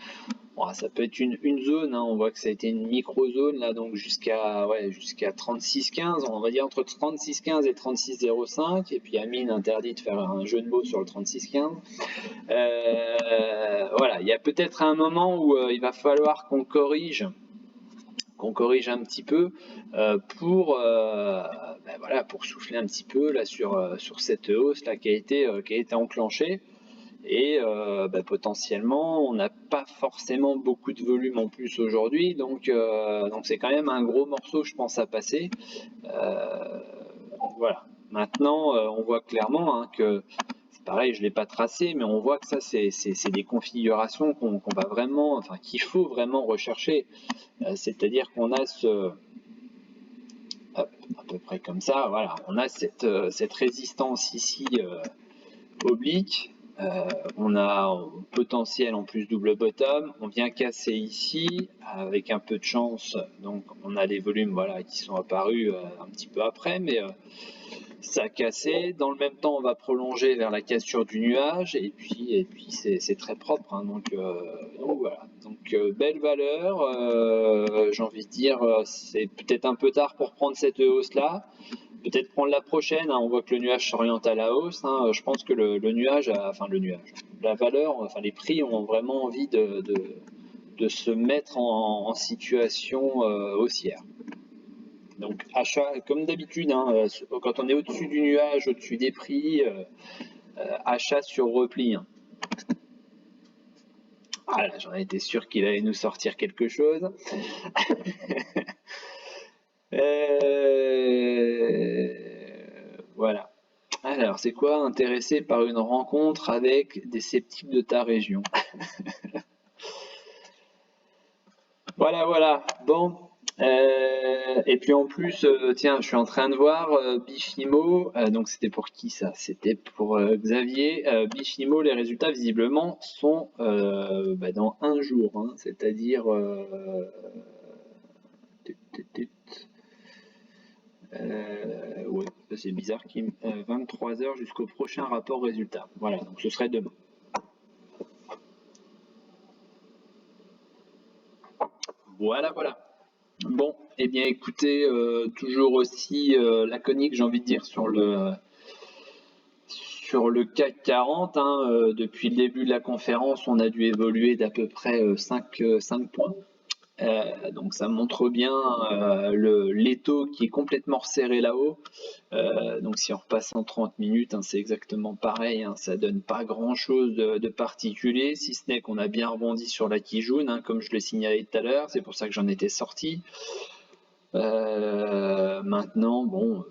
Bon, ça peut être une zone, hein, on voit que ça a été une micro-zone là, donc jusqu'à 36,15, on va dire entre 36,15 et 36,05, et puis Amine interdit de faire un jeu de mots sur le 36,15. Voilà, il y a peut-être un moment où il va falloir qu'on corrige un petit peu pour voilà, pour souffler un petit peu là sur cette hausse là qui a été enclenchée. Et potentiellement, on n'a pas forcément beaucoup de volume en plus aujourd'hui, donc c'est quand même un gros morceau, je pense, à passer. Voilà. Maintenant, on voit clairement hein, que c'est pareil, je ne l'ai pas tracé, mais on voit que ça, c'est des configurations qu'on va vraiment, enfin, qu'il faut vraiment rechercher. C'est-à-dire qu'on a hop, à peu près comme ça, voilà, on a cette résistance ici oblique. On a un potentiel en plus double bottom, on vient casser ici avec un peu de chance, donc on a les volumes voilà, qui sont apparus un petit peu après, mais ça a cassé. Dans le même temps, on va prolonger vers la cassure du nuage, et puis c'est très propre, hein, donc voilà. Donc belle valeur, j'ai envie de dire, c'est peut-être un peu tard pour prendre cette hausse là. Peut-être prendre la prochaine, hein, on voit que le nuage s'oriente à la hausse, hein, je pense que le nuage, la valeur, enfin les prix ont vraiment envie de se mettre en situation haussière. Donc achat, comme d'habitude, hein, quand on est au-dessus du nuage, au-dessus des prix, achat sur repli. Hein. Ah là, j'en étais sûr qu'il allait nous sortir quelque chose. Voilà. Alors, c'est quoi intéressé par une rencontre avec des sceptiques de ta région? Voilà, voilà. Bon. Et puis en plus, tiens, je suis en train de voir Bifimo. Donc c'était pour qui ça? C'était pour Xavier. Bifimo, les résultats visiblement sont dans un jour, hein, c'est-à-dire ouais, c'est bizarre, 23 heures jusqu'au prochain rapport résultat. Voilà, donc ce serait demain. Voilà, voilà. Bon, eh bien écoutez, toujours aussi laconique, j'ai envie de dire, sur le CAC 40. Hein, depuis le début de la conférence, on a dû évoluer d'à peu près 5 points. Donc ça montre bien l'étau qui est complètement resserré là-haut. Donc si on repasse en 30 minutes, hein, c'est exactement pareil, hein, ça donne pas grand-chose de particulier, si ce n'est qu'on a bien rebondi sur la Kijun, hein, comme je le signalais tout à l'heure, c'est pour ça que j'en étais sorti. Maintenant, bon,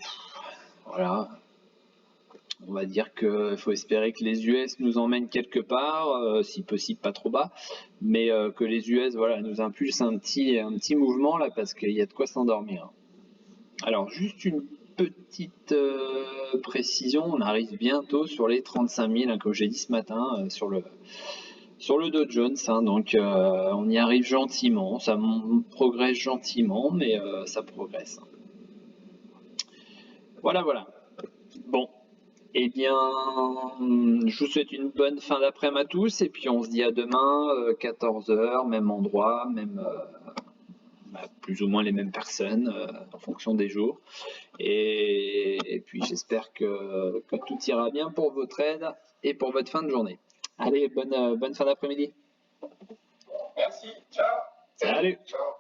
voilà, on va dire qu'il faut espérer que les US nous emmènent quelque part, si possible pas trop bas, mais que les US voilà, nous impulsent un petit mouvement là, parce qu'il y a de quoi s'endormir. Alors, juste une petite précision, on arrive bientôt sur les 35 000, hein, comme j'ai dit ce matin, sur le Dow Jones, hein, donc on y arrive gentiment, ça progresse gentiment, mais ça progresse. Voilà, voilà. Bon, eh bien, je vous souhaite une bonne fin d'après-midi à tous, et puis on se dit à demain, 14h, même endroit, même plus ou moins les mêmes personnes, en fonction des jours. Et puis j'espère que tout ira bien pour vos trades et pour votre fin de journée. Allez, bonne fin d'après-midi. Merci, ciao. Salut. Ciao.